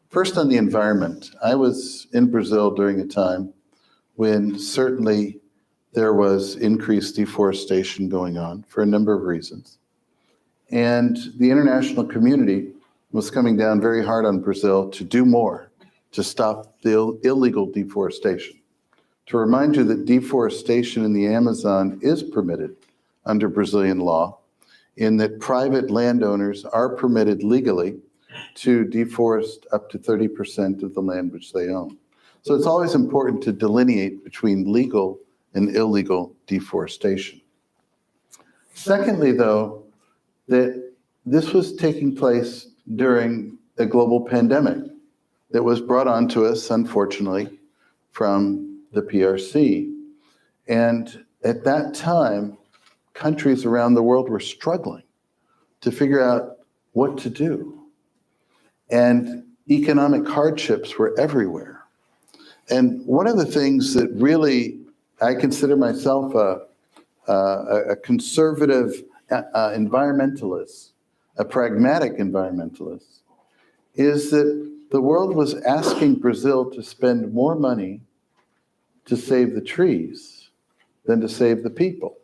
First, on the environment, I was in Brazil during a time when certainly there was increased deforestation going on for a number of reasons. And the international community was coming down very hard on Brazil to do more to stop the illegal deforestation. To remind you that deforestation in the Amazon is permitted under Brazilian law, in that private landowners are permitted legally to deforest up to 30% of the land which they own. So it's always important to delineate between legal and illegal deforestation. Secondly, though, that this was taking place during a global pandemic that was brought onto us, unfortunately, from the PRC. And at that time, countries around the world were struggling to figure out what to do. And economic hardships were everywhere. And one of the things that really, I consider myself a conservative environmentalist, a pragmatic environmentalist, is that the world was asking Brazil to spend more money to save the trees than to save the people.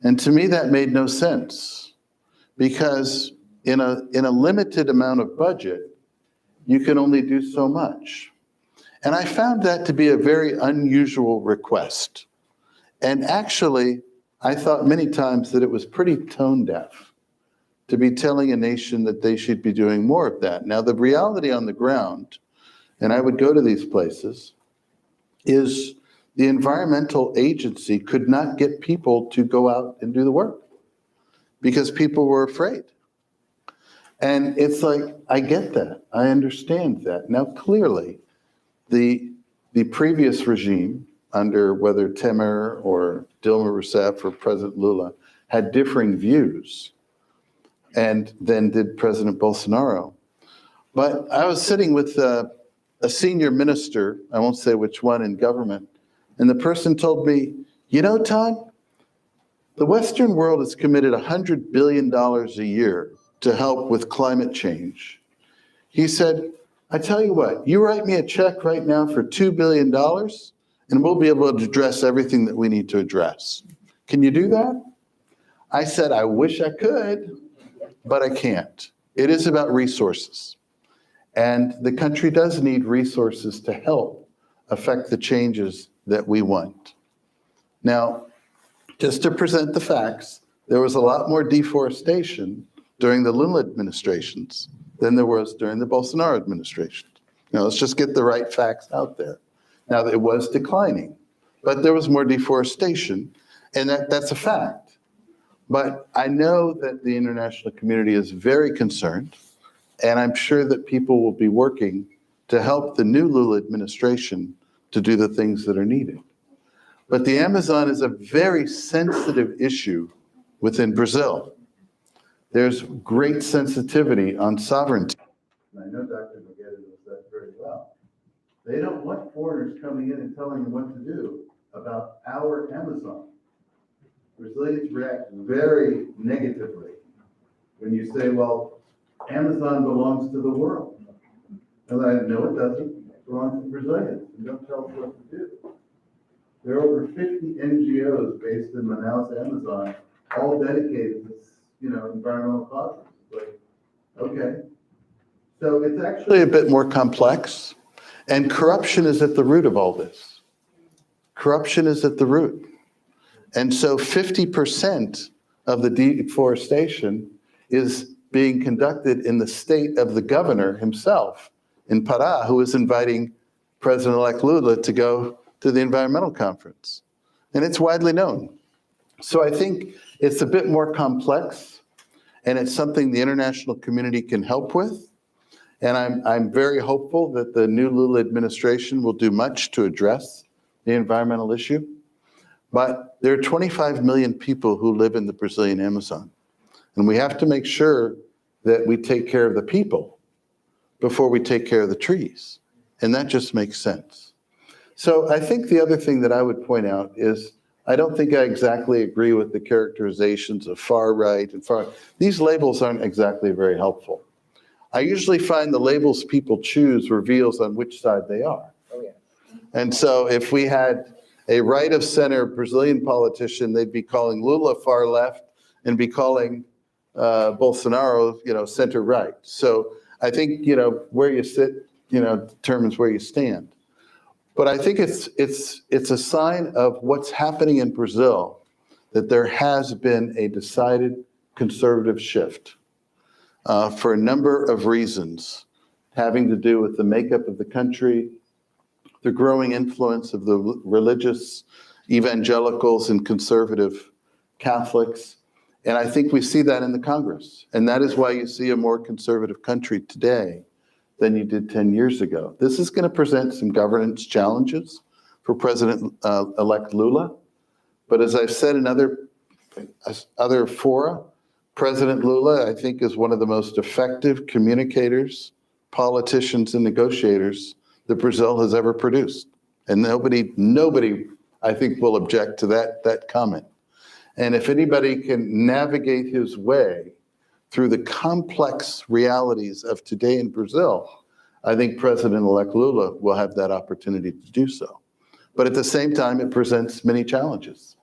And to me, that made no sense, because in a limited amount of budget, you can only do so much. And I found that to be a very unusual request. And actually, I thought many times that it was pretty tone deaf to be telling a nation that they should be doing more of that. Now, the reality on the ground, and I would go to these places, is the environmental agency could not get people to go out and do the work because people were afraid. And it's like, I get that. I understand that. Now, clearly, the previous regime, under whether Temer or Dilma Rousseff or President Lula, had differing views, and then did President Bolsonaro. But I was sitting with a senior minister, I won't say which one, in government, and the person told me, you know, Todd, the Western world has committed $100 billion a year to help with climate change. He said, I tell you what, you write me a check right now for $2 billion, and we'll be able to address everything that we need to address. Can you do that? I said, I wish I could, but I can't. It is about resources. And the country does need resources to help affect the changes that we want. Now, just to present the facts, there was a lot more deforestation during the Lula administrations than there was during the Bolsonaro administration. Now, let's just get the right facts out there. Now, it was declining, but there was more deforestation, and that's a fact. But I know that the international community is very concerned, And I'm sure that people will be working to help the new Lula administration to do the things that are needed. But the Amazon is a very sensitive issue within Brazil. There's great sensitivity on sovereignty. And I know Dr. Nogueira knows that very well. They don't want foreigners coming in and telling them what to do about our Amazon. Brazilians react very negatively when you say, well, Amazon belongs to the world. And I know it doesn't. It belongs to Brazilians. And don't tell us what to do. There are over 50 NGOs based in Manaus, Amazon, all dedicated to, environmental causes. Like, okay. So it's actually a bit more complex, and corruption is at the root of all this. Corruption is at the root. And so 50% of the deforestation is being conducted in the state of the governor himself in Pará, who is inviting President-elect Lula to go to the environmental conference. And it's widely known. So I think it's a bit more complex, and it's something the international community can help with. And I'm very hopeful that the new Lula administration will do much to address the environmental issue. But there are 25 million people who live in the Brazilian Amazon. And we have to make sure that we take care of the people before we take care of the trees. And that just makes sense. So I think the other thing that I would point out is I don't think I exactly agree with the characterizations of far right and far. These labels aren't exactly very helpful. I usually find the labels people choose reveals on which side they are. Oh, yeah. And so if we had a right of center Brazilian politician, they'd be calling Lula far left and be calling Bolsonaro, center right. So I think, where you sit, determines where you stand. But I think it's a sign of what's happening in Brazil, that there has been a decided conservative shift for a number of reasons, having to do with the makeup of the country, the growing influence of the religious evangelicals and conservative Catholics. And I think we see that in the Congress. And that is why you see a more conservative country today than you did 10 years ago. This is going to present some governance challenges for President-elect Lula. But as I've said in other fora, President Lula, I think, is one of the most effective communicators, politicians, and negotiators that Brazil has ever produced. And nobody, I think, will object to that comment. And if anybody can navigate his way through the complex realities of today in Brazil, I think President-elect Lula will have that opportunity to do so. But at the same time, it presents many challenges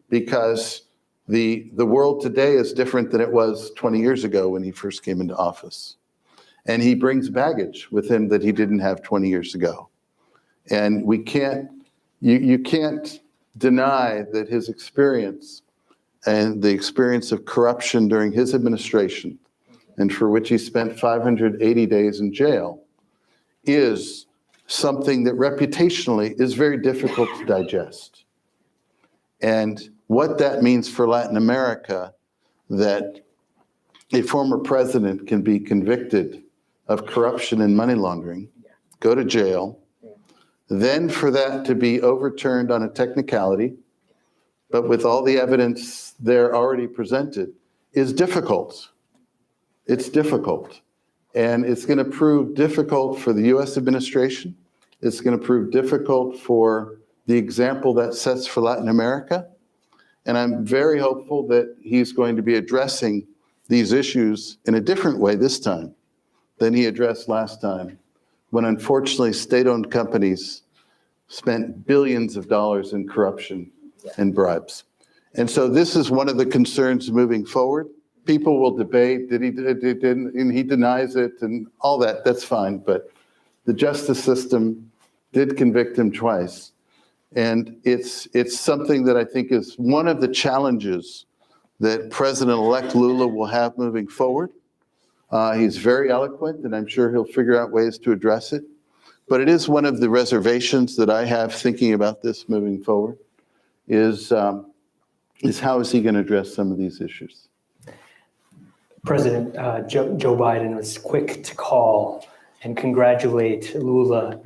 because the world today is different than it was 20 years ago when he first came into office. And he brings baggage with him that he didn't have 20 years ago. And you can't deny that his experience and the experience of corruption during his administration, and for which he spent 580 days in jail, is something that reputationally is very difficult to digest. And what that means for Latin America, that a former president can be convicted of corruption and money laundering, go to jail, then for that to be overturned on a technicality, but with all the evidence there already presented, is difficult. It's difficult. And it's going to prove difficult for the US administration. It's going to prove difficult for the example that sets for Latin America. And I'm very hopeful that he's going to be addressing these issues in a different way this time than he addressed last time, when unfortunately state-owned companies spent billions of dollars in corruption and bribes. And so this is one of the concerns moving forward. People will debate, and he denies it and all that, that's fine. But the justice system did convict him twice. And it's something that I think is one of the challenges that President-elect Lula will have moving forward. He's very eloquent, and I'm sure he'll figure out ways to address it. But it is one of the reservations that I have thinking about this moving forward, is how is he going to address some of these issues? President Joe Biden was quick to call and congratulate Lula.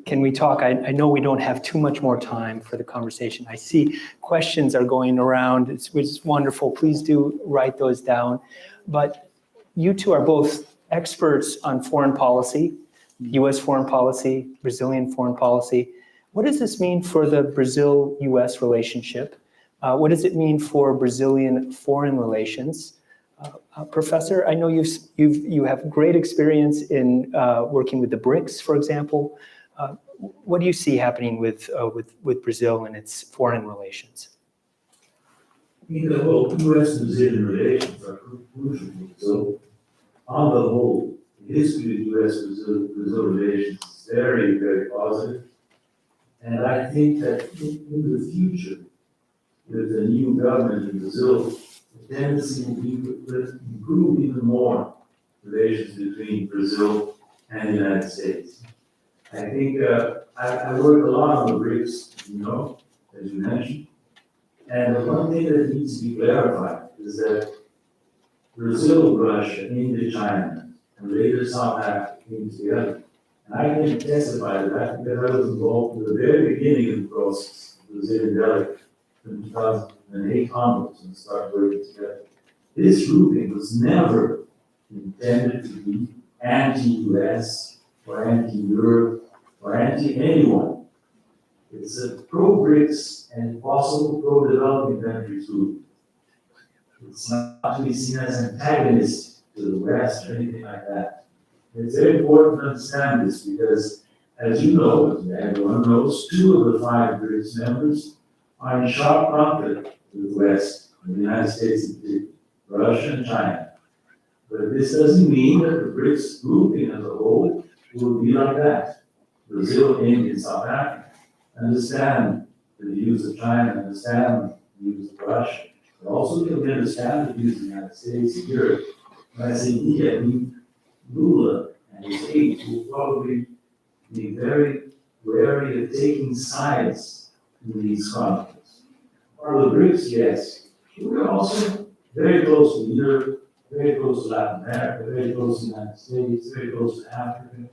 Can we talk? I know we don't have too much more time for the conversation. I see questions are going around, which is wonderful. Please do write those down. But you two are both experts on foreign policy, U.S. foreign policy, Brazilian foreign policy. What does this mean for the Brazil-U.S. relationship? What does it mean for Brazilian foreign relations? Professor, I know you have great experience in working with the BRICS, for example. What do you see happening with Brazil and its foreign relations? The whole U.S.-Brazilian relations are crucial. So, on the whole, the history of U.S.-Brazil relations is very, very positive. And I think that in the future, with the new government in Brazil, the tendency will be to improve even more relations between Brazil and the United States. I think I work a lot on the BRICS, as you mentioned. And the one thing that needs to be clarified is that Brazil, Russia, India, China, and later South Africa came together. And I can testify to that because I was involved in the very beginning of the process, the Brazilian delegate in 2008 onwards, and started working together. This grouping was never intended to be anti-US or anti-Europe or anti-anyone. It's a pro-BRICS and possible pro-developing countries group. It's not to be seen as antagonist to the West or anything like that. It's very important to understand this because, as you know, as everyone knows, 2 of the 5 BRICS members are in sharp conflict with the West, the United States, Russia, and China. But this doesn't mean that the BRICS grouping as a whole will be like that. Brazil, India, and South Africa understand the views of China, understand the views of Russia. But also they understand the views of the United States and Europe. When I say India, I mean Lula and his aides will probably be very wary of taking sides in these conflicts. Are the BRICS? Yes. We're also very close to Europe, very close to Latin America, very close to the United States, very close to Africa.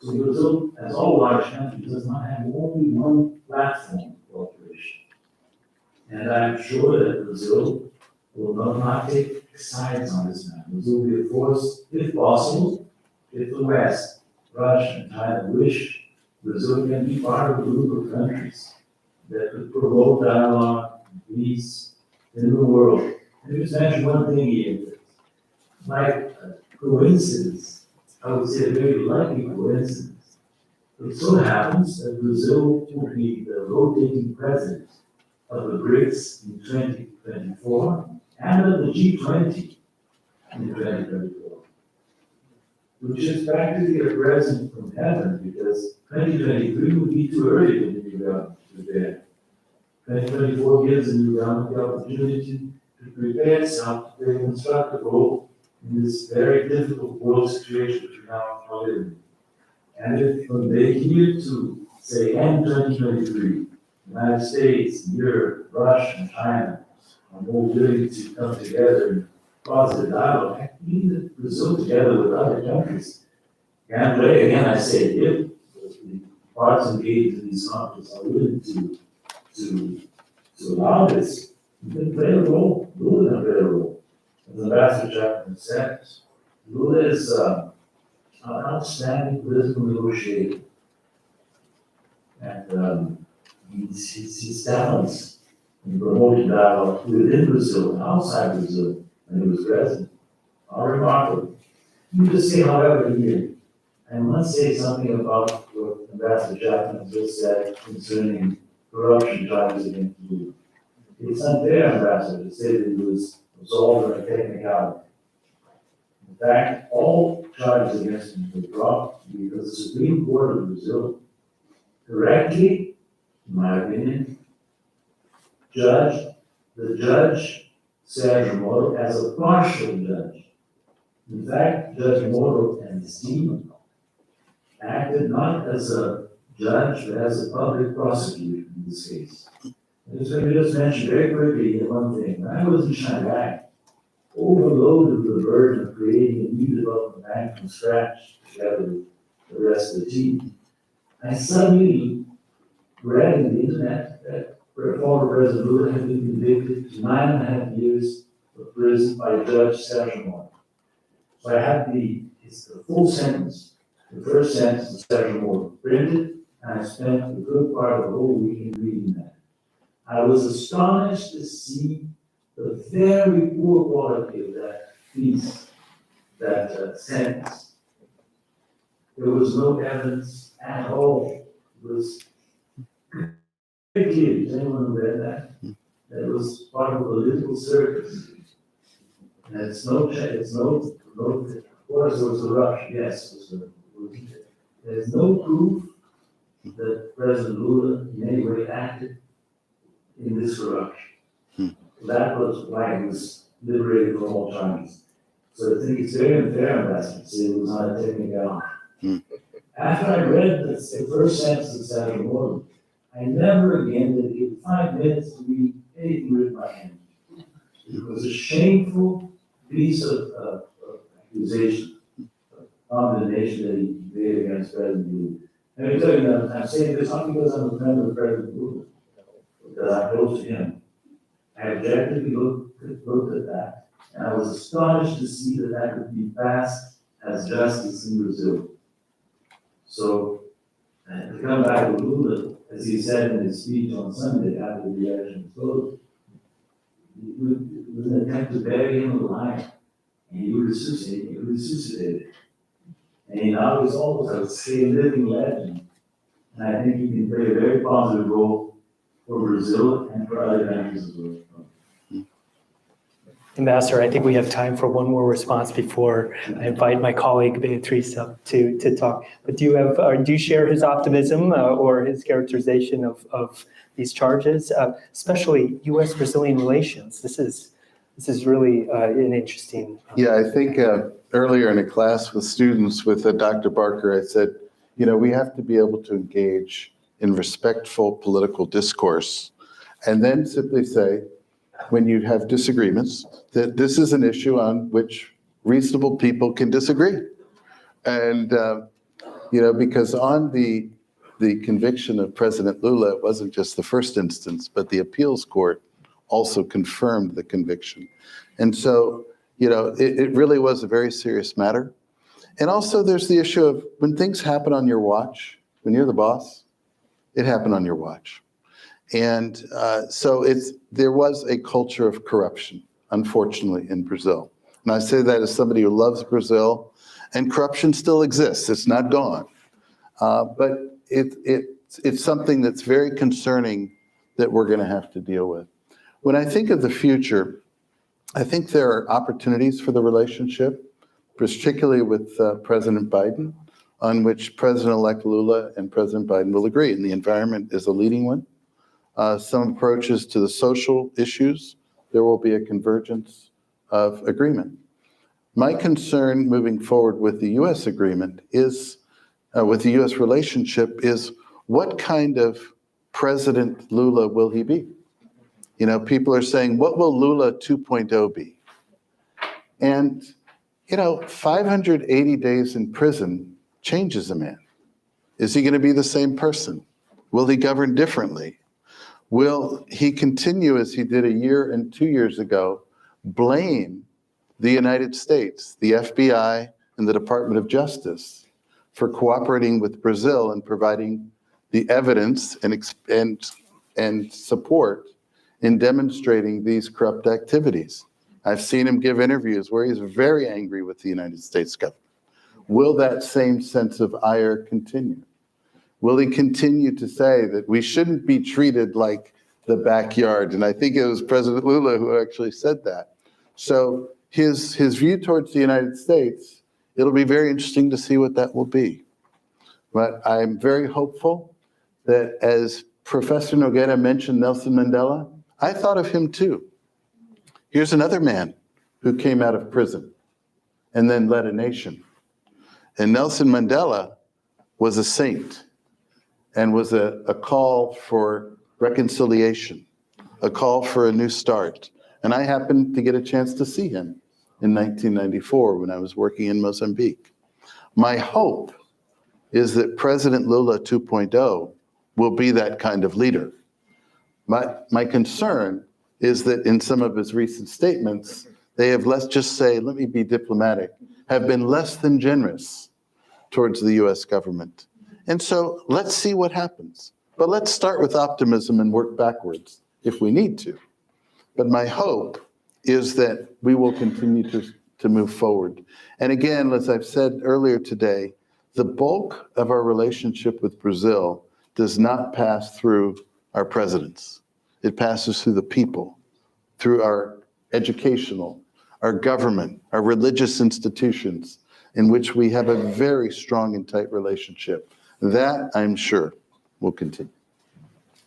So Brazil, as all large countries, does not have only one platform for cooperation. And I'm sure that Brazil will not take sides on this matter. Brazil will be a force, if possible, if the West, Russia, and China wish, Brazil can be part of a group of countries that could promote dialogue and peace in the world. And just mention one thing here. Like coincidence, I would say a very likely coincidence. It so happens that Brazil will be the rotating president of the BRICS in 2024 and of the G20 in 2024, which is practically a present from heaven because 2023 would be too early for the new government to prepare. 2024 gives the new government the opportunity to prepare itself to play a constructive role in this very difficult world situation which we now live in. And if from day here to say end 2023, the United States, Europe, Russia, and China are more willing to come together in positive dialogue, I mean that Brazil together with other countries can play, again I say, if the parts engaged in these conflicts are willing to allow this, you can play a role, Lula can play a role. As Ambassador Chapman said, Lula is an outstanding political negotiator. And his talents in promoting dialogue within Brazil and outside Brazil when he was president are remarkable. You just say, however, here, I must say something about what Ambassador Chapman just said concerning corruption charges against Lula. It's unfair, Ambassador, to say that he was absolved on a technicality. In fact, all charges against him were dropped because the Supreme Court of Brazil correctly, in my opinion, judged the judge Sérgio Moro as a partial judge. In fact, Judge Moro and his team acted not as a judge, but as a public prosecutor in this case. I'm just going to mention very quickly one thing. When I was in Shanghai, overloaded with the burden of develop a bank from scratch together with the rest of the team. I suddenly read on the internet that former President Lula had been convicted to 9.5 years of prison by Judge Chapman. So I had the full sentence, the first sentence of Chapman printed, and I spent a good part of the whole weekend reading that. I was astonished to see the very poor quality of that piece, that sentence. There was no evidence at all. It was very clear, does anyone who read that? That it was part of a political circus. And it's no, of course there was a rush, yes, there's no proof that President Lula in any way acted in this corruption. That was why he was liberated from all charges. So I think it's very unfair, Ambassador, to say it was not a technicality. After I read the first sentence of Saturday morning, I never again dedicated 5 minutes to read anything written by him. It was a shameful piece of accusation, of condemnation that he made against President Lula. And I tell you that I'm saying this not because I'm a friend of President Lula, because I'm close to him. I objectively looked at that, and I was astonished to see that that could be passed as justice in Brazil. So, to come back to Lula, as he said in his speech on Sunday after the election was closed, it was an attempt to bury him alive, and he resuscitated. And he now is almost, I would say, a living legend. And I think he can play a very positive role for Brazil and for other countries as well. Ambassador, I think we have time for one more response before I invite my colleague Beatriz up to talk. But do you share his optimism or his characterization of these charges, especially U.S.-Brazilian relations? This is really an interesting. Yeah, I think earlier in a class with students with Dr. Barker, I said, we have to be able to engage in respectful political discourse, and then simply say, when you have disagreements, that this is an issue on which reasonable people can disagree. And, because on the conviction of President Lula, it wasn't just the first instance, but the appeals court also confirmed the conviction. And so, it really was a very serious matter. And also there's the issue of when things happen on your watch, when you're the boss, it happened on your watch. And so there was a culture of corruption, unfortunately, in Brazil. And I say that as somebody who loves Brazil, and corruption still exists. It's not gone. But it's something that's very concerning that we're going to have to deal with. When I think of the future, I think there are opportunities for the relationship, particularly with President Biden, on which President-elect Lula and President Biden will agree. And the environment is a leading one. Some approaches to the social issues, there will be a convergence of agreement. My concern moving forward with the U.S. agreement is, with the U.S. relationship, is what kind of President Lula will he be? People are saying, what will Lula 2.0 be? And, 580 days in prison changes a man. Is he going to be the same person? Will he govern differently? Will he continue, as he did a year and 2 years ago, blame the United States, the FBI, and the Department of Justice for cooperating with Brazil and providing the evidence and support in demonstrating these corrupt activities? I've seen him give interviews where he's very angry with the United States government. Will that same sense of ire continue? Will he continue to say that we shouldn't be treated like the backyard? And I think it was President Lula who actually said that. So his view towards the United States, it'll be very interesting to see what that will be. But I'm very hopeful that, as Professor Nogueira mentioned Nelson Mandela, I thought of him too. Here's another man who came out of prison and then led a nation. And Nelson Mandela was a saint, and was a call for reconciliation, a call for a new start. And I happened to get a chance to see him in 1994 when I was working in Mozambique. My hope is that President Lula 2.0 will be that kind of leader. My concern is that in some of his recent statements, they have, let's just say, let me be diplomatic, have been less than generous towards the US government. And so let's see what happens. But let's start with optimism and work backwards if we need to. But my hope is that we will continue to move forward. And again, as I've said earlier today, the bulk of our relationship with Brazil does not pass through our presidents. It passes through the people, through our educational, our government, our religious institutions, in which we have a very strong and tight relationship. That, I'm sure, will continue.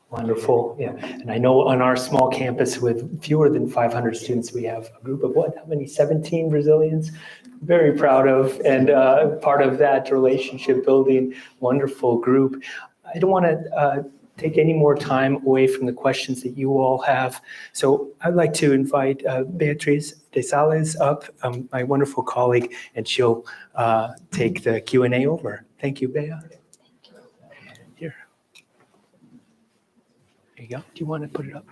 Wonderful, yeah. And I know on our small campus with fewer than 500 students, we have a group of what, how many, 17 Brazilians? Very proud of, and part of that relationship building, wonderful group. I don't want to take any more time away from the questions that you all have. So I'd like to invite Beatriz de Sales up, my wonderful colleague, and she'll take the Q&A over. Thank you, Bea. Here. There you go. Do you want to put it up?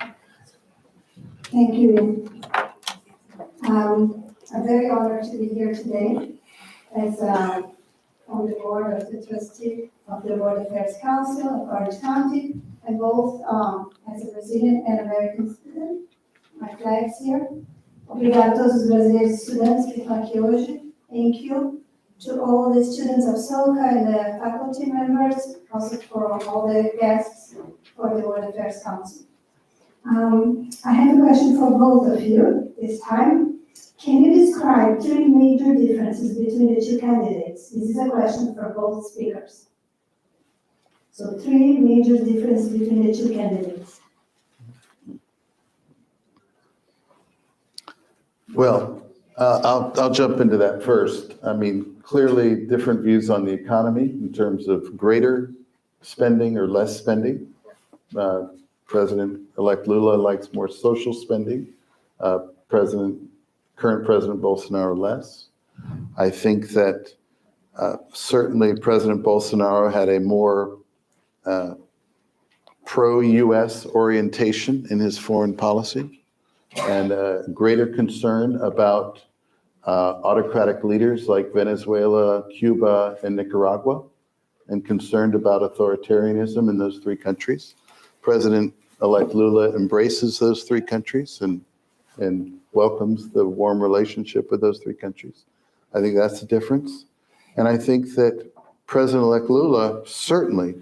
Thank you. I'm very honored to be here today as on the board of the trustee of the World Affairs Council of Orange County, and both as a Brazilian and American student. My flag's here. Obrigado a todos os brasileiros estudantes que estão aqui hoje. Thank you to all the students of Soka and the faculty members, also for all the guests for the World Affairs Council. I have a question for both of you this time. Can you describe three major differences between the two candidates? This is a question for both speakers. So three major differences between the two candidates. Well, I'll jump into that first. I mean, clearly different views on the economy in terms of greater spending or less spending. President-elect Lula likes more social spending. Current President Bolsonaro less. I think that certainly President Bolsonaro had a more pro-US orientation in his foreign policy and a greater concern about autocratic leaders like Venezuela, Cuba, and Nicaragua, and concerned about authoritarianism in those three countries. President-elect Lula embraces those three countries and welcomes the warm relationship with those three countries. I think that's the difference. And I think that President-elect Lula certainly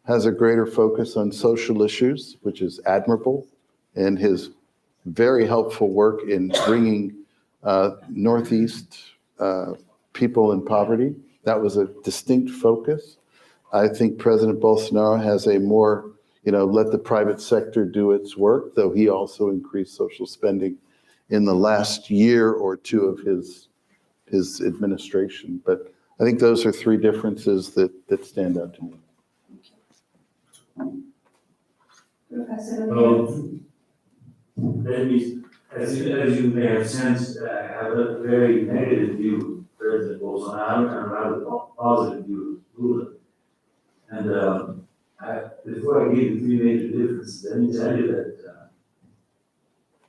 has a greater focus on social issues, which is admirable, and his very helpful work in bringing Northeast people in poverty. That was a distinct focus. I think President Bolsonaro has a more, let the private sector do its work, though he also increased social spending in the last year or two of his administration. But I think those are three differences that stand out to me. Professor As you may have sensed, I have a very negative view of President Bolsonaro and a rather positive view of Lula. And before I give you three major differences, let me tell you that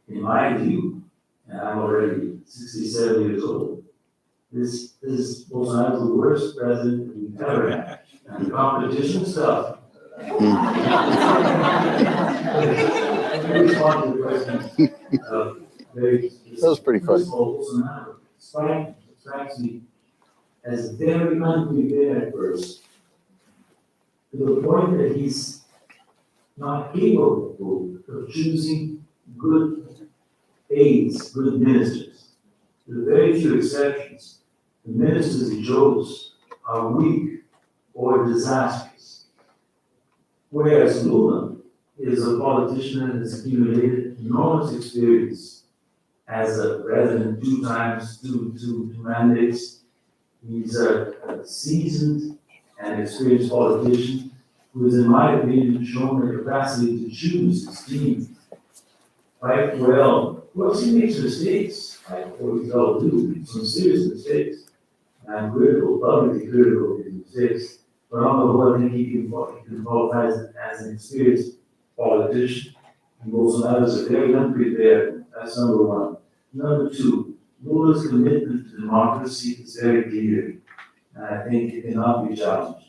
in my view, and I'm already 67 years old, this Bolsonaro is the worst president we've ever had. And the competition stuff. That was pretty funny. Bolsonaro strikes me as very unprepared at first, to the point that he's not capable of choosing good aides, good ministers. With very few exceptions, the ministers he chose are weak or disastrous. Whereas Lula is a politician that has accumulated enormous experience as a president, two mandates. He's a seasoned and experienced politician who has, in my opinion, shown the capacity to choose his team quite well. Of course, he makes mistakes, like we all do, some serious mistakes. I'm critical, publicly critical of his mistakes, but on the whole, I think he can qualify as an experienced politician. And Bolsonaro is very unprepared. That's number one. Number two, Lula's commitment to democracy is very clear, and I think it cannot be challenged.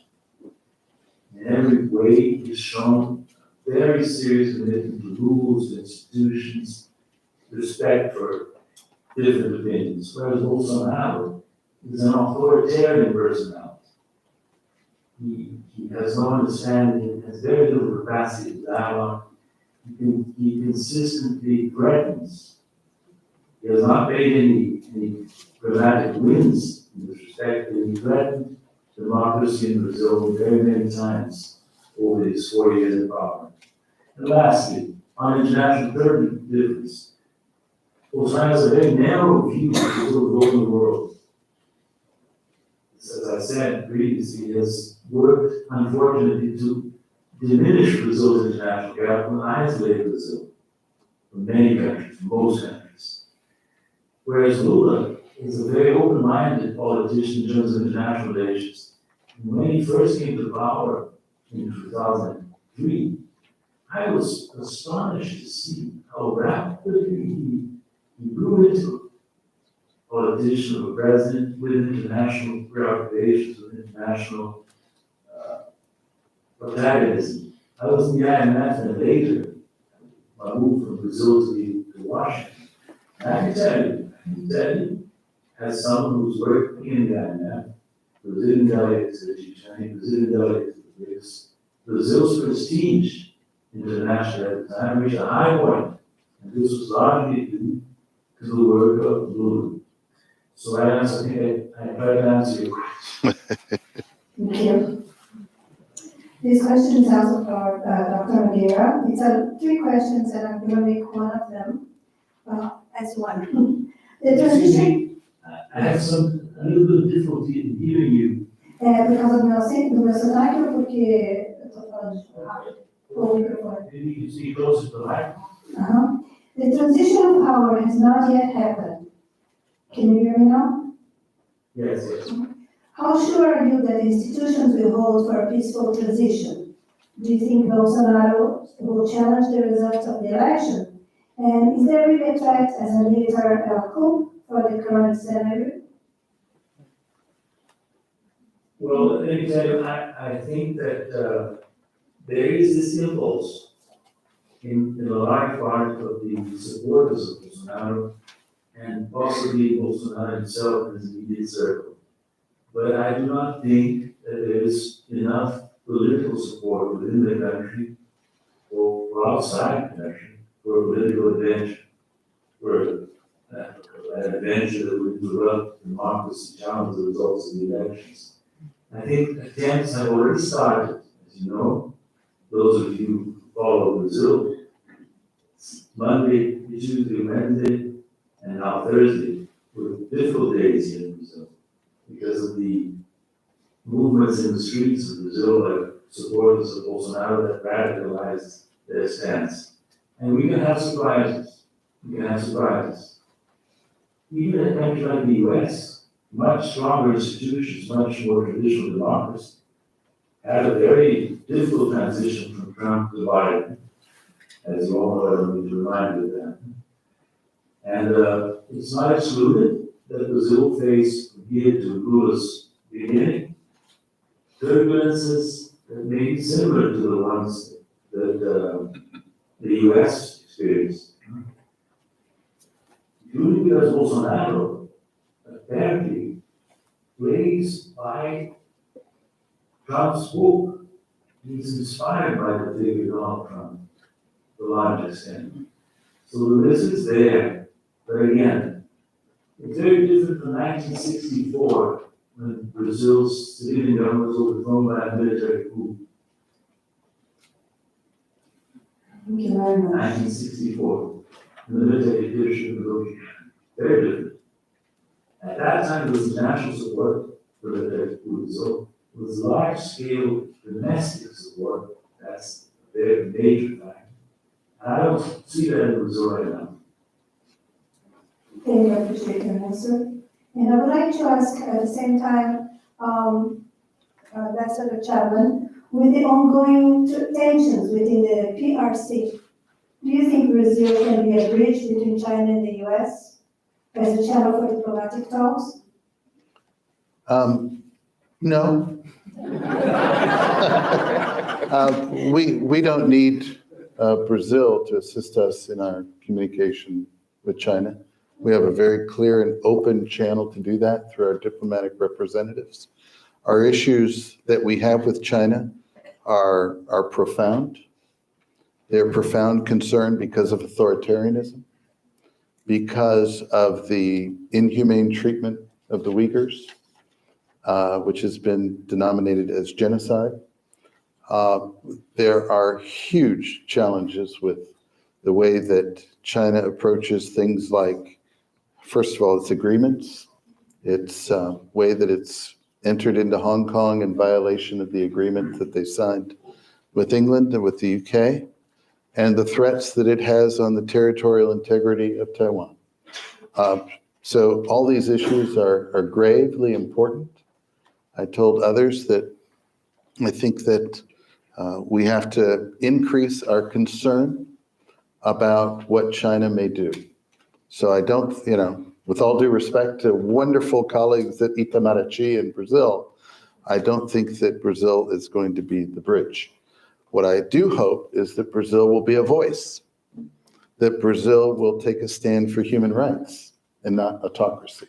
In every way, he's shown a very serious commitment to rules, institutions, respect for different opinions, whereas Bolsonaro is an authoritarian personality. He has no understanding, has very little capacity to dialogue. He consistently threatens. He has not made any dramatic wins in this respect, but he threatened democracy in Brazil very many times over his 4 years in power. And lastly, on international difference, Bolsonaro has a very narrow view of the role in the world. As I said previously, he has worked, unfortunately, to diminish Brazil's international capital and isolate Brazil from many countries, from most countries. Whereas Lula is a very open-minded politician in terms of international relations. And when he first came to power in 2003, I was astonished to see how rapidly he grew into a politician, a president with international preoccupations, with international protagonism. I was in the IMF and later, I moved from Brazil to Washington. And I can tell you, as someone who's working in the IMF, Brazilian delegate to the G20, Brazilian delegate to the BRICS, Brazil's prestige internationally at the time reached a high point, and this was largely due to the work of Lula. So I think I tried to answer your question. Thank you. This question is also for Dr. Nogueira. It's 3 questions, and I'm going to make one of them as one. The transition. I have a little bit of difficulty in hearing you. Por causa do meu sotaque ou porque eu estou falando rápido? Com o microfone. Maybe you can see closer to the microphone. The transition of power has not yet happened. Can you hear me now? Yes. How sure are you that institutions will hold for a peaceful transition? Do you think Bolsonaro will challenge the results of the election? And is there really a threat as a military coup for the current scenario? Well, let me tell you, I think that there is this impulse in a large part of the supporters of Bolsonaro and possibly Bolsonaro himself in his immediate circle. But I do not think that there is enough political support within the country or outside the country for a political adventure, for an adventure that would interrupt democracy, challenge the results of the elections. I think attempts have already started, as you know, those of you who follow Brazil. Monday, Tuesday, Wednesday, and now Thursday were difficult days here in Brazil because of the movements in the streets of Brazil, like supporters of Bolsonaro, that radicalized their stance. And we can have surprises. Even in a country like the US, much stronger institutions, much more traditional democracy, had a very difficult transition from Trump to Biden, as you all know, I don't need to remind you of that. And it's not excluded that Brazil face, from here to Lula's beginning, turbulences that may be similar to the ones that the US experienced. Usually because Bolsonaro apparently plays by Trump's book. He's inspired by the figure Donald Trump, to a large extent. So the risk is there. But again, it's very different from 1964, when Brazil's civilian government was overthrown by a military coup. Thank you very much. 1964. And the military dictatorship was very different. At that time, there was national support for the military coup. So it was large-scale domestic support. That's a very major factor. I don't see that in Brazil right now. Thank you, I appreciate your answer. And I would like to ask at the same time, Ambassador Chapman, with the ongoing tensions within the PRC, do you think Brazil can be a bridge between China and the US as a channel for diplomatic talks? No. We don't need Brazil to assist us in our communication with China. We have a very clear and open channel to do that through our diplomatic representatives. Our issues that we have with China are profound. They're profound concern because of authoritarianism, because of the inhumane treatment of the Uyghurs, which has been denominated as genocide. There are huge challenges with the way that China approaches things like, first of all, its agreements, its way that it's entered into Hong Kong in violation of the agreement that they signed with England and with the UK, and the threats that it has on the territorial integrity of Taiwan. So all these issues are gravely important. I told others that I think that we have to increase our concern about what China may do. So I don't, with all due respect to wonderful colleagues at Itamaraty in Brazil, I don't think that Brazil is going to be the bridge. What I do hope is that Brazil will be a voice, that Brazil will take a stand for human rights and not autocracy,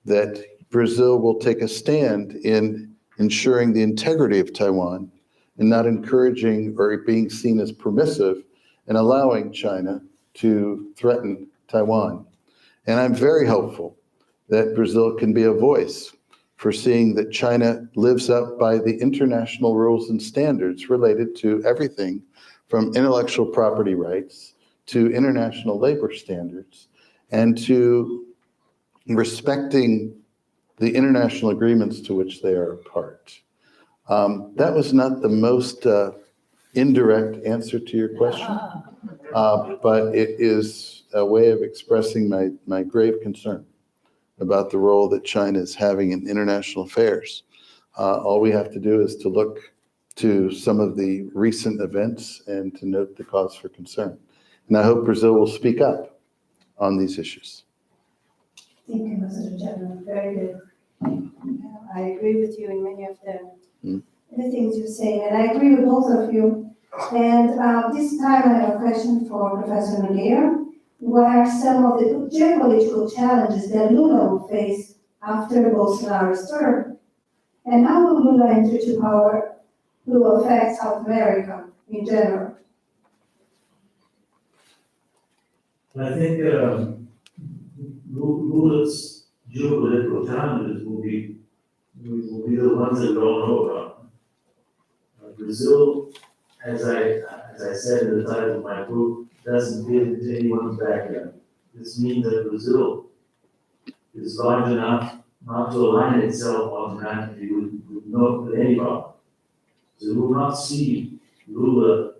that Brazil will take a stand in ensuring the integrity of Taiwan and not encouraging or being seen as permissive and allowing China to threaten Taiwan. And I'm very hopeful that Brazil can be a voice for seeing that China lives up by the international rules and standards related to everything from intellectual property rights to international labor standards and to respecting the international agreements to which they are a part. That was not the most indirect answer to your question, but it is a way of expressing my grave concern about the role that China is having in international affairs. All we have to do is to look to some of the recent events and to note the cause for concern. And I hope Brazil will speak up on these issues. Thank you, Mr. Chapman, very good. I agree with you in many of the things you say, and I agree with both of you. And this time I have a question for Professor Nogueira. What are some of the geopolitical challenges that Lula will face after Bolsonaro's term? And how will Lula enter to power will affect South America in general? I think Lula's geopolitical challenges will be the ones that we all know about. Brazil, as I said in the title of my book, doesn't fit into anyone's backyard. This means that Brazil is large enough not to align itself automatically with anybody. So we will not see Lula,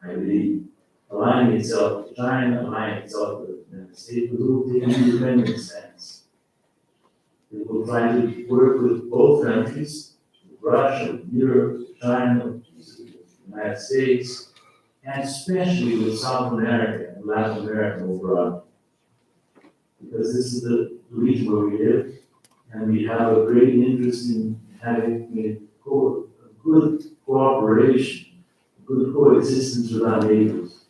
I believe, aligning itself to China, aligning itself to the United States. Brazil will take an independent stance. We will try to work with both countries, Russia, Europe, China, the United States, and especially with South America and Latin America overall. Because this is the region where we live, and we have a great interest in having a good cooperation, good coexistence with our neighbors.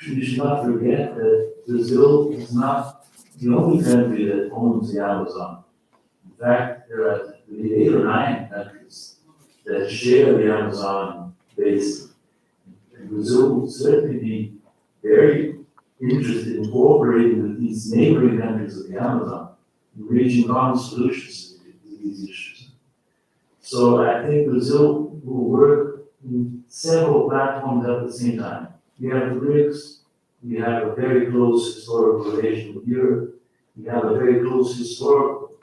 We should not forget that Brazil is not the only country that owns the Amazon. In fact, there are 8 or 9 countries that share the Amazon basin. And Brazil will certainly be very interested in cooperating with these neighboring countries of the Amazon in reaching common solutions to these issues. So I think Brazil will work in several platforms at the same time. We have the BRICS, we have a very close historical relation with Europe, we have a very close historical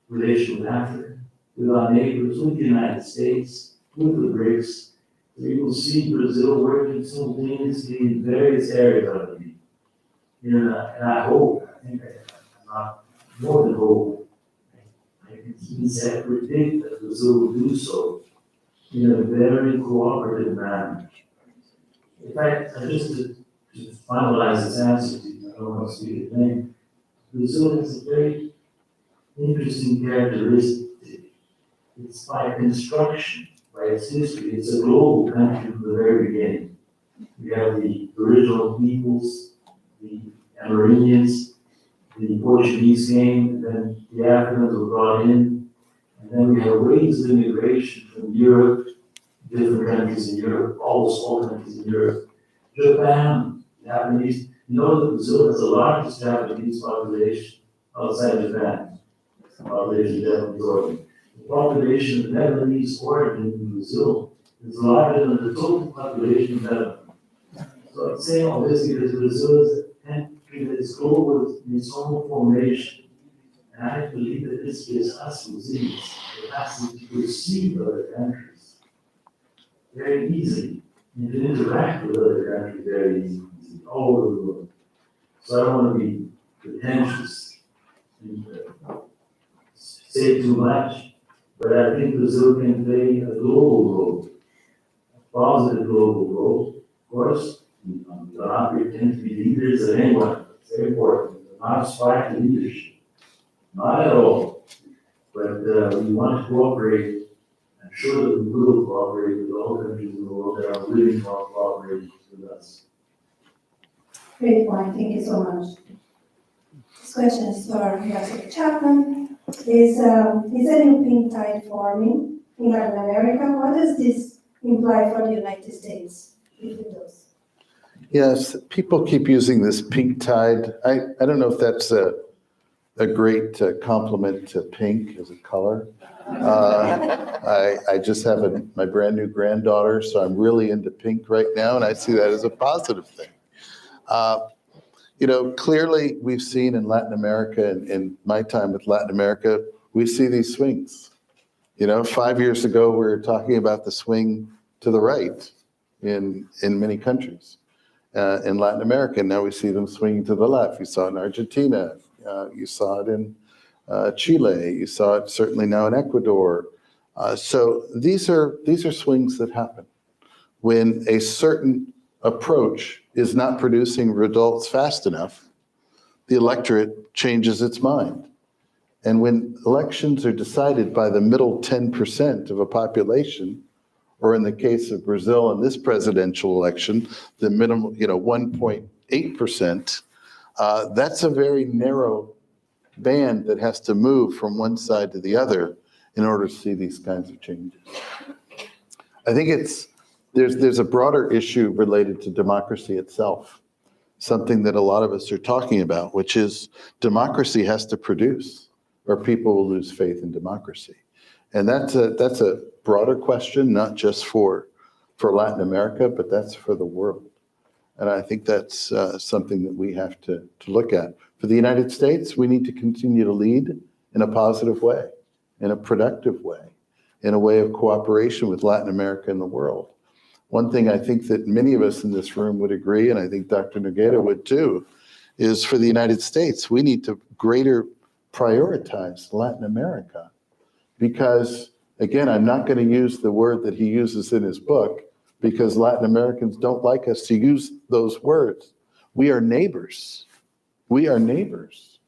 relation with Africa, with our neighbors, with the United States, with the BRICS. You will see Brazil working simultaneously in various areas of the region. And I hope, I think I'm not more than hope, I can even predict that Brazil will do so in a very cooperative manner. In fact, just to finalize this answer to you, I don't want to speak his name, Brazil has a very interesting characteristic. It's by construction, by its history, it's a global country from the very beginning. We have the original peoples, the Amerindians, the Portuguese came, and then the Africans were brought in, and then we have waves of immigration from Europe, different countries in Europe, almost all countries in Europe, Japan, Japanese. You know that Brazil has the largest Japanese population outside Japan. Population definitely growing. The population of Lebanese origin in Brazil is larger than the total population of Lebanon. So I'm saying all this because Brazil is a country that is global in its own formation. And I believe that this gives us Brazilians the capacity to perceive other countries very easily and to interact with other countries very easily, all over the world. So I don't want to be pretentious and say too much, but I think Brazil can play a global role, a positive global role. Of course, we do not pretend to be leaders of anyone. It's very important. We do not aspire to leadership. Not at all. But we want to cooperate. I'm sure that we will cooperate with all countries in the world that are willing to cooperate with us. Great point, thank you so much. This question is for Professor Chapman. Is a new pink tide forming in Latin America? What does this imply for the United States? Yes, people keep using this pink tide. I don't know if that's a great compliment to pink as a color. I just have my brand new granddaughter, so I'm really into pink right now, and I see that as a positive thing. Clearly we've seen in Latin America, and in my time with Latin America, we see these swings. 5 years ago, we were talking about the swing to the right in many countries in Latin America. Now we see them swinging to the left. You saw it in Argentina. You saw it in Chile. You saw it certainly now in Ecuador. So these are swings that happen when a certain approach is not producing results fast enough. The electorate changes its mind. And when elections are decided by the middle 10% of a population, or in the case of Brazil in this presidential election, the minimum, 1.8%, that's a very narrow band that has to move from one side to the other in order to see these kinds of changes. I think there's a broader issue related to democracy itself, something that a lot of us are talking about, which is democracy has to produce, or people will lose faith in democracy. And that's a broader question, not just for Latin America, but that's for the world. And I think that's something that we have to look at. For the United States, we need to continue to lead in a positive way, in a productive way, in a way of cooperation with Latin America and the world. One thing I think that many of us in this room would agree, and I think Dr. Nogueira would too, is for the United States, we need to greater prioritize Latin America. Because, again, I'm not going to use the word that he uses in his book, because Latin Americans don't like us to use those words. We are neighbors. We are neighbors.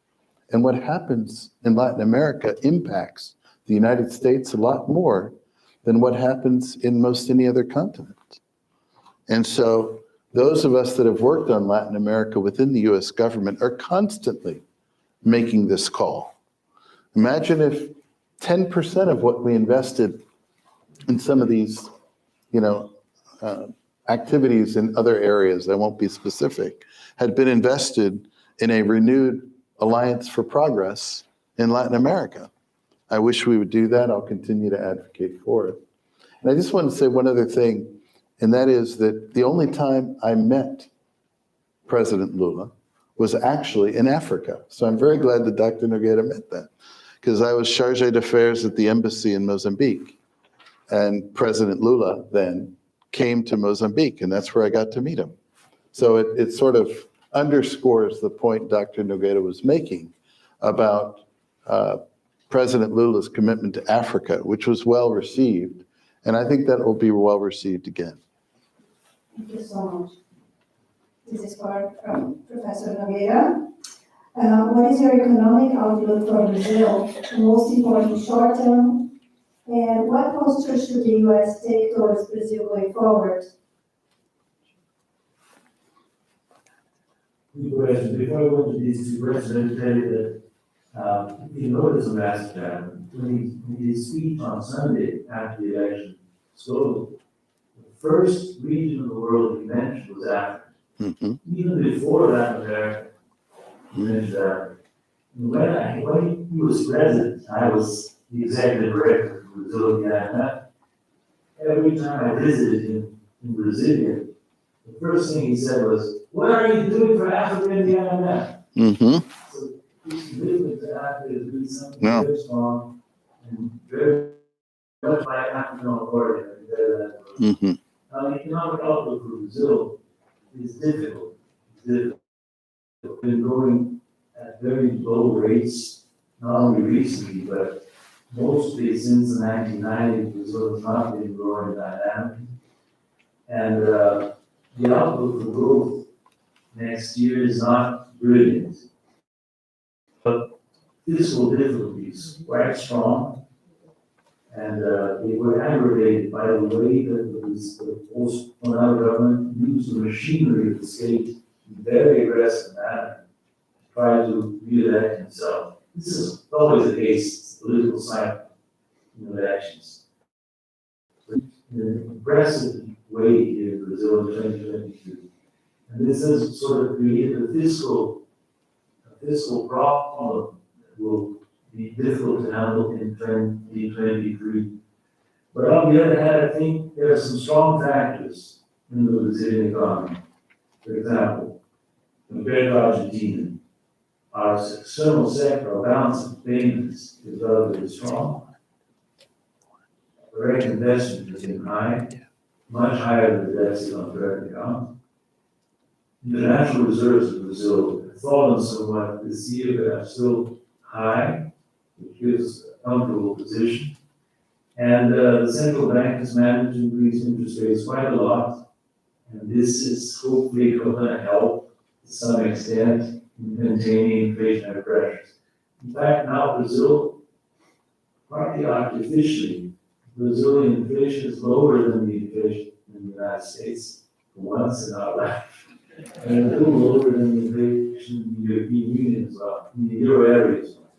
And what happens in Latin America impacts the United States a lot more than what happens in most any other continent. And so those of us that have worked on Latin America within the US government are constantly making this call. Imagine if 10% of what we invested in some of these, activities in other areas, I won't be specific, had been invested in a renewed alliance for progress in Latin America. I wish we would do that. I'll continue to advocate for it. And I just want to say one other thing, and that is that the only time I met President Lula was actually in Africa. So I'm very glad that Dr. Nogueira met that, because I was chargé d'affaires at the embassy in Mozambique. And President Lula then came to Mozambique, and that's where I got to meet him. So it sort of underscores the point Dr. Nogueira was making about President Lula's commitment to Africa, which was well received. And I think that will be well received again. Thank you so much. This is for Professor Nogueira. What is your economic outlook for Brazil, the most important short term? And what posture should the U.S. take towards Brazil going forward? Good question. Before I go to these two questions, let me tell you that if you notice on last Chapman, when he speech on Sunday after the election spoke, the first region of the world he mentioned was Africa. Mm-hmm. Even before Latin America, he mentioned Africa. And when he was president, I was the executive director for Brazilian IMF. Every time I visited him in Brasilia, the first thing he said was, "What are you doing for Africa in the IMF?" Mm-hmm. So his commitment to Africa is really something Yeah. very strong and very much by African authority. Mm-hmm. Now, the economic outlook for Brazil is difficult. It's difficult. It's been growing at very low rates, not only recently, but mostly since the 1990s. Brazil has not been growing dynamically. And the outlook for growth next year is not brilliant. But fiscal difficulties quite strong, and they were aggravated by the way that the post-colonial government used the machinery of the state in a very aggressive manner to try to re-elect himself. This is always the case, it's the political cycle in elections. In an aggressive way here in Brazil in 2022. And this has sort of created a fiscal problem that will be difficult to handle in 2023. But on the other hand, I think there are some strong factors in the Brazilian economy. For example, compared to Argentina, our external sector, our balance of payments is relatively strong. Direct investment has been high, much higher than the deficit on current account. International reserves of Brazil have fallen somewhat this year, but are still high, which gives a comfortable position. And the central bank has managed to increase interest rates quite a lot, and this is hopefully going to help to some extent in containing inflationary pressures. In fact, now Brazil, partly artificially, Brazilian inflation is lower than the inflation in the United States for once in our life, and a little lower than the inflation in the European Union as well, in the euro area as well.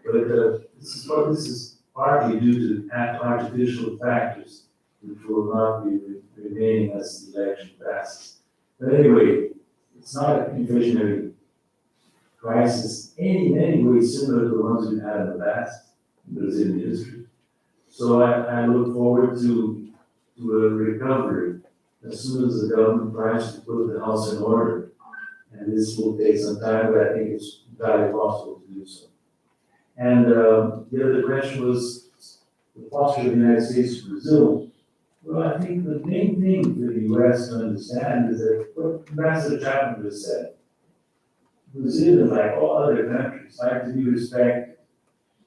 But this is partly due to artificial factors, which will not be remaining as the election passes. But anyway, it's not an inflationary crisis in any way similar to the ones we've had in the past in Brazilian history. So I look forward to a recovery as soon as the government tries to put the house in order. And this will take some time, but I think it's entirely possible to do so. And the other question was the posture of the United States to Brazil. Well, I think the main thing for the U.S. to understand is that what Ambassador Chapman just said, Brazil, like all other countries, like to be respected.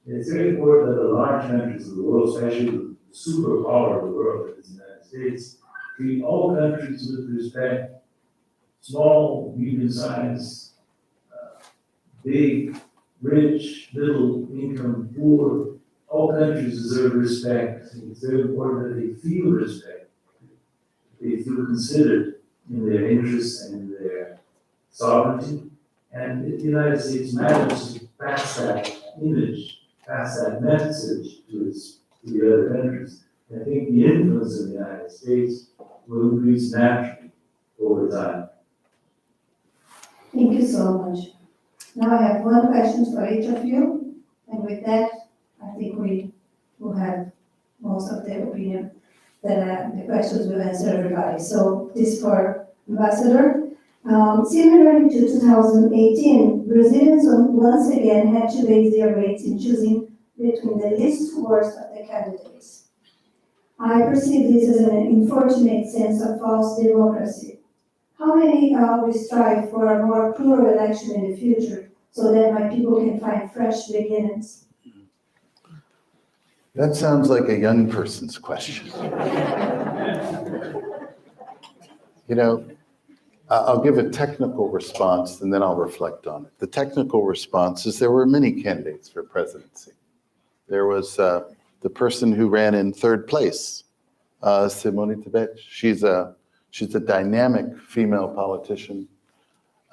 It's very important that the large countries of the world, especially the superpower of the world, that is the United States, treat all countries with respect, small, medium-sized, big, rich, middle income, poor, all countries deserve respect. It's very important that they feel respect. They feel considered in their interests and in their sovereignty. And if the United States manages to pass that image, pass that message to the other countries, I think the influence of the United States will increase naturally over time. Thank you so much. Now I have one question for each of you, and with that, I think we will have most of the opinion that the questions will answer everybody. So this for Ambassador. Similarly to 2018, Brazilians once again had to base their rates in choosing between the least worst of the candidates. I perceive this as an unfortunate sense of false democracy. How many we strive for a more plural election in the future so that my people can find fresh beginnings? That sounds like a young person's question. You know, I'll give a technical response and then I'll reflect on it. The technical response is there were many candidates for presidency. There was the person who ran in third place, Simone Tebet. She's a dynamic female politician,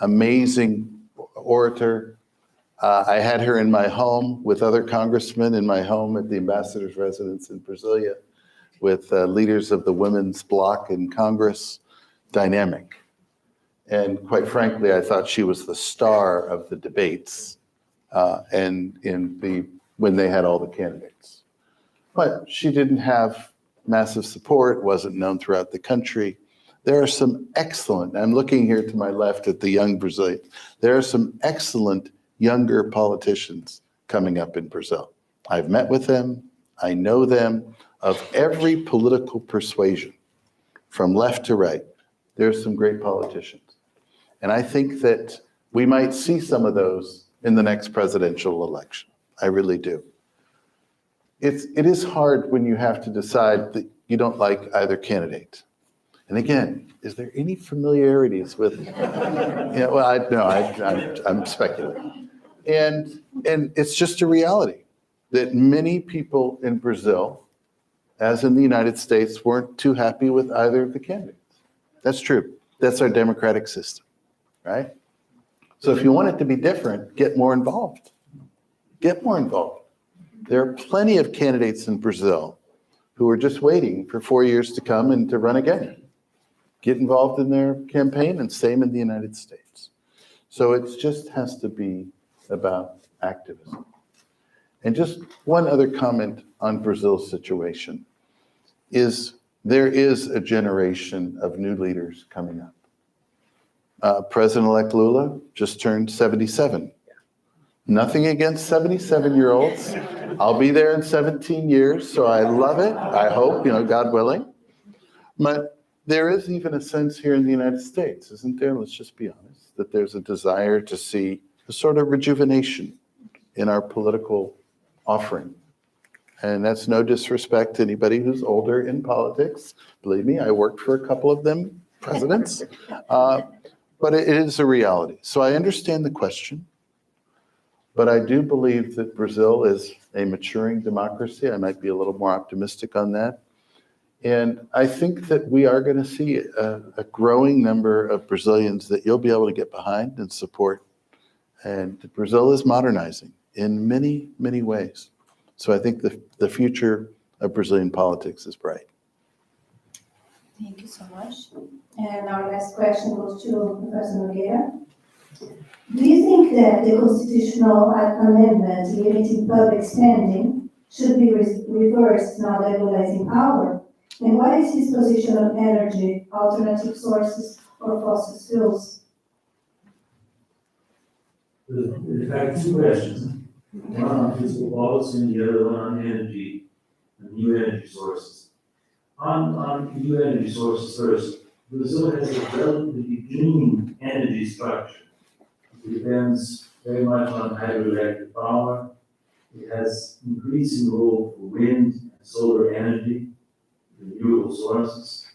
amazing orator. I had her in my home with other congressmen in my home at the ambassador's residence in Brasilia, with leaders of the women's bloc in Congress. Dynamic. And quite frankly, I thought she was the star of the debates when they had all the candidates. But she didn't have massive support, wasn't known throughout the country. There are some excellent, I'm looking here to my left at the young Brazilian, there are some excellent younger politicians coming up in Brazil. I've met with them, I know them, of every political persuasion, from left to right. There's some great politicians. And I think that we might see some of those in the next presidential election. I really do. It is hard when you have to decide that you don't like either candidate. And again, is there any familiarities with, I'm speculating. And it's just a reality that many people in Brazil, as in the United States, weren't too happy with either of the candidates. That's true. That's our democratic system, right? So if you want it to be different, get more involved. Get more involved. There are plenty of candidates in Brazil who are just waiting for 4 years to come and to run again. Get involved in their campaign, and same in the United States. So it just has to be about activism. And just one other comment on Brazil's situation is there is a generation of new leaders coming up. President-elect Lula just turned 77. Nothing against 77-year-olds. I'll be there in 17 years, so I love it. I hope, God willing. But there is even a sense here in the United States, isn't there? Let's just be honest, that there's a desire to see a sort of rejuvenation in our political offering. And that's no disrespect to anybody who's older in politics. Believe me, I worked for a couple of them presidents. But it is a reality. So I understand the question. But I do believe that Brazil is a maturing democracy. I might be a little more optimistic on that. And I think that we are going to see a growing number of Brazilians that you'll be able to get behind and support. And Brazil is modernizing in many, many ways. So I think the future of Brazilian politics is bright. Thank you so much. And our last question goes to Professor Nogueira. Do you think that the constitutional amendment limiting public spending should be reversed now that Lula is in power? And what is his position on energy, alternative sources, or fossil fuels? In fact, two questions. One on fiscal policy and the other one on energy and new energy sources. On new energy sources first, Brazil has a relatively clean energy structure. It depends very much on hydroelectric power. It has increasing role for wind and solar energy, renewable sources.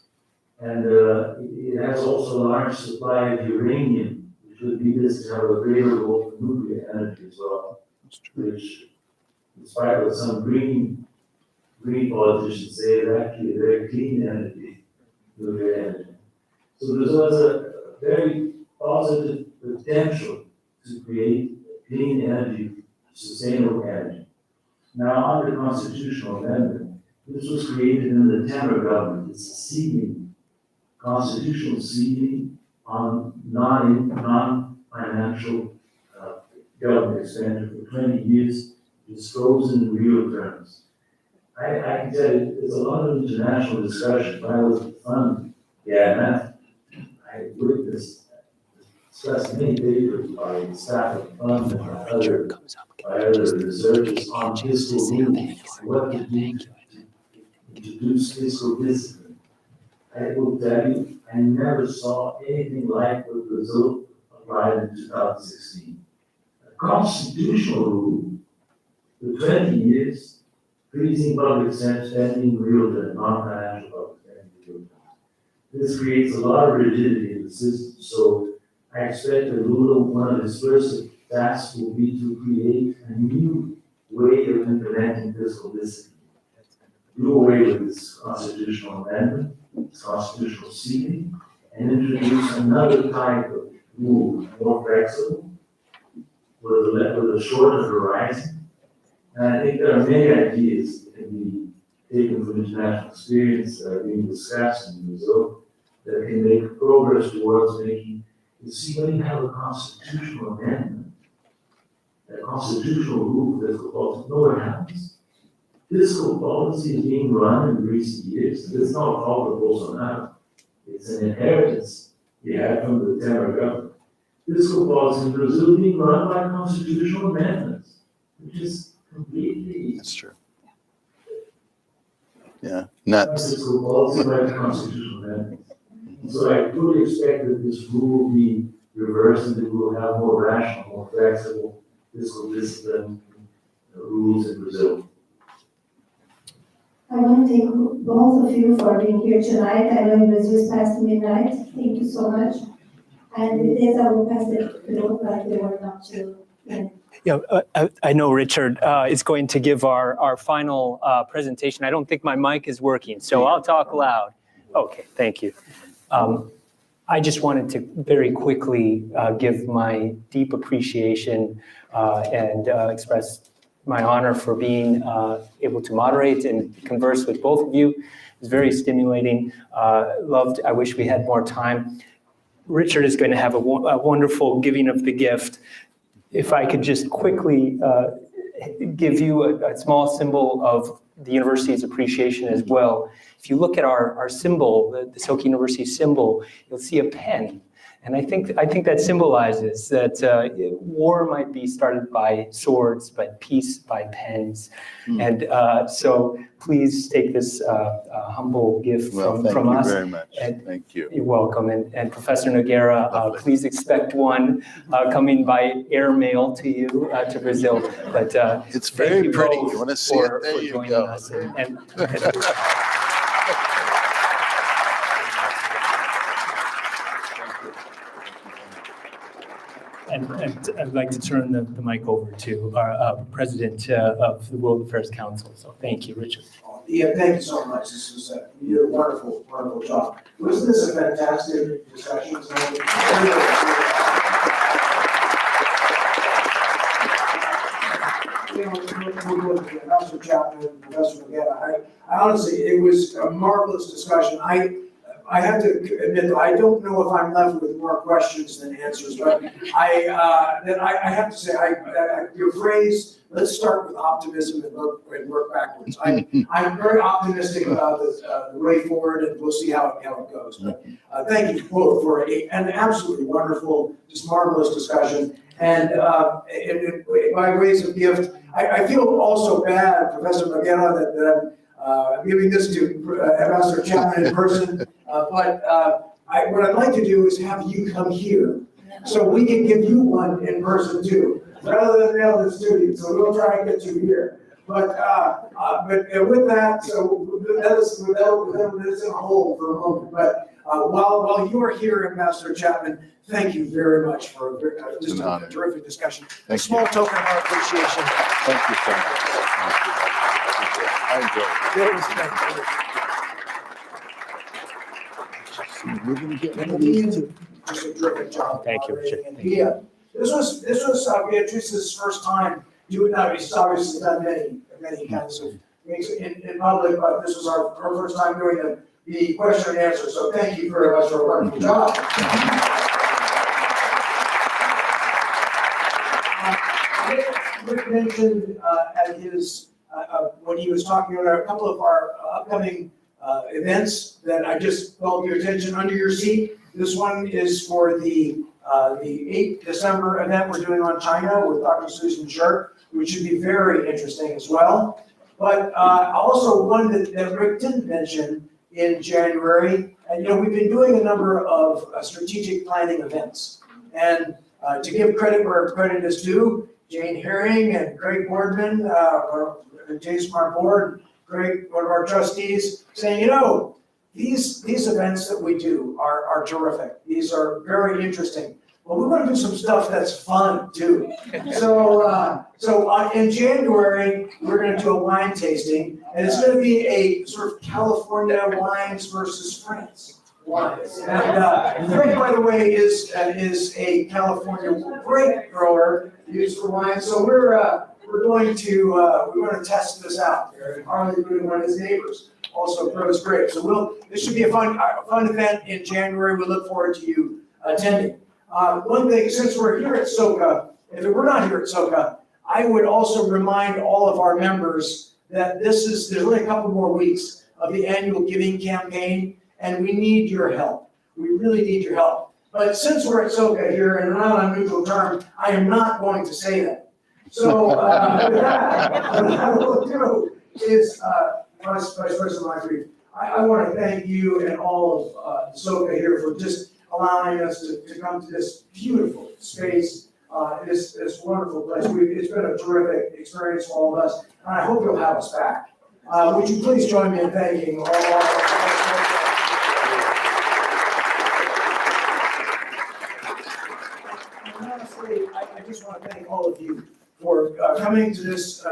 And it has also a large supply of uranium, which would lead us to have a greater role for nuclear energy as well, which, despite what some green politicians say, is actually a very clean energy, nuclear energy. So Brazil has a very positive potential to create clean energy, sustainable energy. Now, under constitutional amendment, this was created in the Temer government. It's a ceiling, constitutional ceiling on non-financial government expenditure for 20 years. It's frozen in real terms. I can tell you, there's a lot of international discussion. When I was at fund, the IMF, I witnessed discussed many papers by the staff of the fund and by other researchers on fiscal rules, what to do introduce fiscal discipline. I will tell you, I never saw anything like what Brazil applied in 2016. A constitutional rule for 20 years, freezing public spending in real terms, non-financial public spending in real terms. This creates a lot of rigidity in the system, so I expect that Lula, one of his first tasks will be to create a new way of implementing fiscal discipline. Do away with this constitutional amendment, this constitutional ceiling, and introduce another type of rule, more flexible, with a shorter horizon. And I think there are many ideas that can be taken from international experience that are being discussed in Brazil that can make progress towards making. You see, when you have a constitutional amendment, a constitutional rule for fiscal policy, know what happens. Fiscal policy is being run in recent years. It's not a fault of Bolsonaro. It's an inheritance we had from the Temer government. Fiscal policy in Brazil is being run by constitutional amendments, which is completely. That's true. Yeah, nuts. Fiscal policy by constitutional amendments. So I fully expect that this rule will be reversed and that we will have more rational, more flexible fiscal discipline rules in Brazil. I want to thank both of you for being here tonight. I know in Brazil it's past midnight. Thank you so much. And with this, I will pass the word on to Ken. Yeah, I know Richard is going to give our final presentation. I don't think my mic is working, so I'll talk loud. Okay, thank you. I just wanted to very quickly give my deep appreciation and express my honor for being able to moderate and converse with both of you. It was very stimulating. I wish we had more time. Richard is going to have a wonderful giving of the gift. If I could just quickly give you a small symbol of the university's appreciation as well. If you look at our symbol, the Soka University symbol, you'll see a pen. And I think that symbolizes that war might be started by swords, but peace by pens. And so please take this humble gift from us. Thank you very much. Thank you. You're welcome. And Professor Nogueira, please expect one coming by airmail to you to Brazil. But It's very pretty. You You want to see it? There for you joining go. us. And I'd like to turn the mic over to our president of the World Affairs Council. So thank you, Richard. Yeah, thank you so much. This was you did a wonderful, wonderful job. Wasn't this a fantastic discussion tonight? You know, with Professor Chapman, Professor Nogueira, I honestly, it was a marvelous discussion. I have to admit that I don't know if I'm left with more questions than answers, but I have to say, your phrase, let's start with optimism and work backwards. I'm very optimistic about the way forward, and we'll see how it goes. But thank you both for an absolutely wonderful, just marvelous discussion. And by ways of gift, I feel also bad, Professor Nogueira, that I'm giving this to Ambassador Chapman in person, but what I'd like to do is have you come here so we can give you one in person too, rather than mail this to you. So we'll try and get you here. But with that, so let's in a hold for a moment. But while you are here, Ambassador Chapman, thank you very much for just a terrific discussion. A small token of our appreciation. Thank you so much. I enjoyed it. We're going to get one of these too. Just a terrific job. Thank you, Richard. Yeah, this was Beatrice's first time doing that. She's obviously done many kinds of things in public, but this was our first time doing the question and answer. So thank you very much for a wonderful job. Rick mentioned at his when he was talking about a couple of our upcoming events that I just called your attention under your seat. This one is for the 8th December event we're doing on China with Dr. Susan Shirk, which should be very interesting as well. But also one that Rick didn't mention in January, and we've been doing a number of strategic planning events. And to give credit where credit is due, Jane Herring and Craig Boardman, James from our board, Craig, one of our trustees, saying, these events that we do are terrific. These are very interesting. Well, we want to do some stuff that's fun too. So in January, we're going to do a wine tasting, and it's going to be a sort of California wines versus France wines. And Frank, by the way, is a California grape grower used for wine. So we're going to test this out. Harley, one of his neighbors, also grows grapes. So this should be a fun event in January. We look forward to you attending. One thing, since we're here at Soka, if we're not here at Soka, I would also remind all of our members that there's only a couple more weeks of the annual giving campaign, and we need your help. We really need your help. But since we're at Soka here, and not on neutral term, I am not going to say that. So with that, what I will do is, Vice President Marjorie, I want to thank you and all of Soka here for just allowing us to come to this beautiful space, this wonderful place. It's been a terrific experience for all of us, and I hope you'll have us back. Would you please join me in thanking all of our And honestly, I just want to thank all of you for coming to this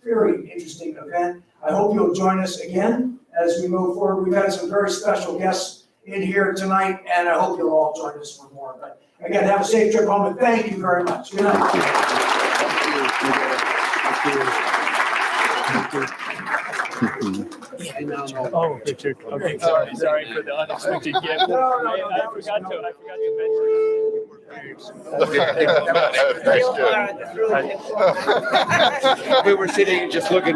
very interesting event. I hope you'll join us again as we move forward. We've had some very special guests in here tonight, and I hope you'll all join us for more. But again, have a safe trip home, and thank you very much. Good night. Oh, Richard. Okay, sorry for the unexpected gift. I forgot to mention. We were sitting just looking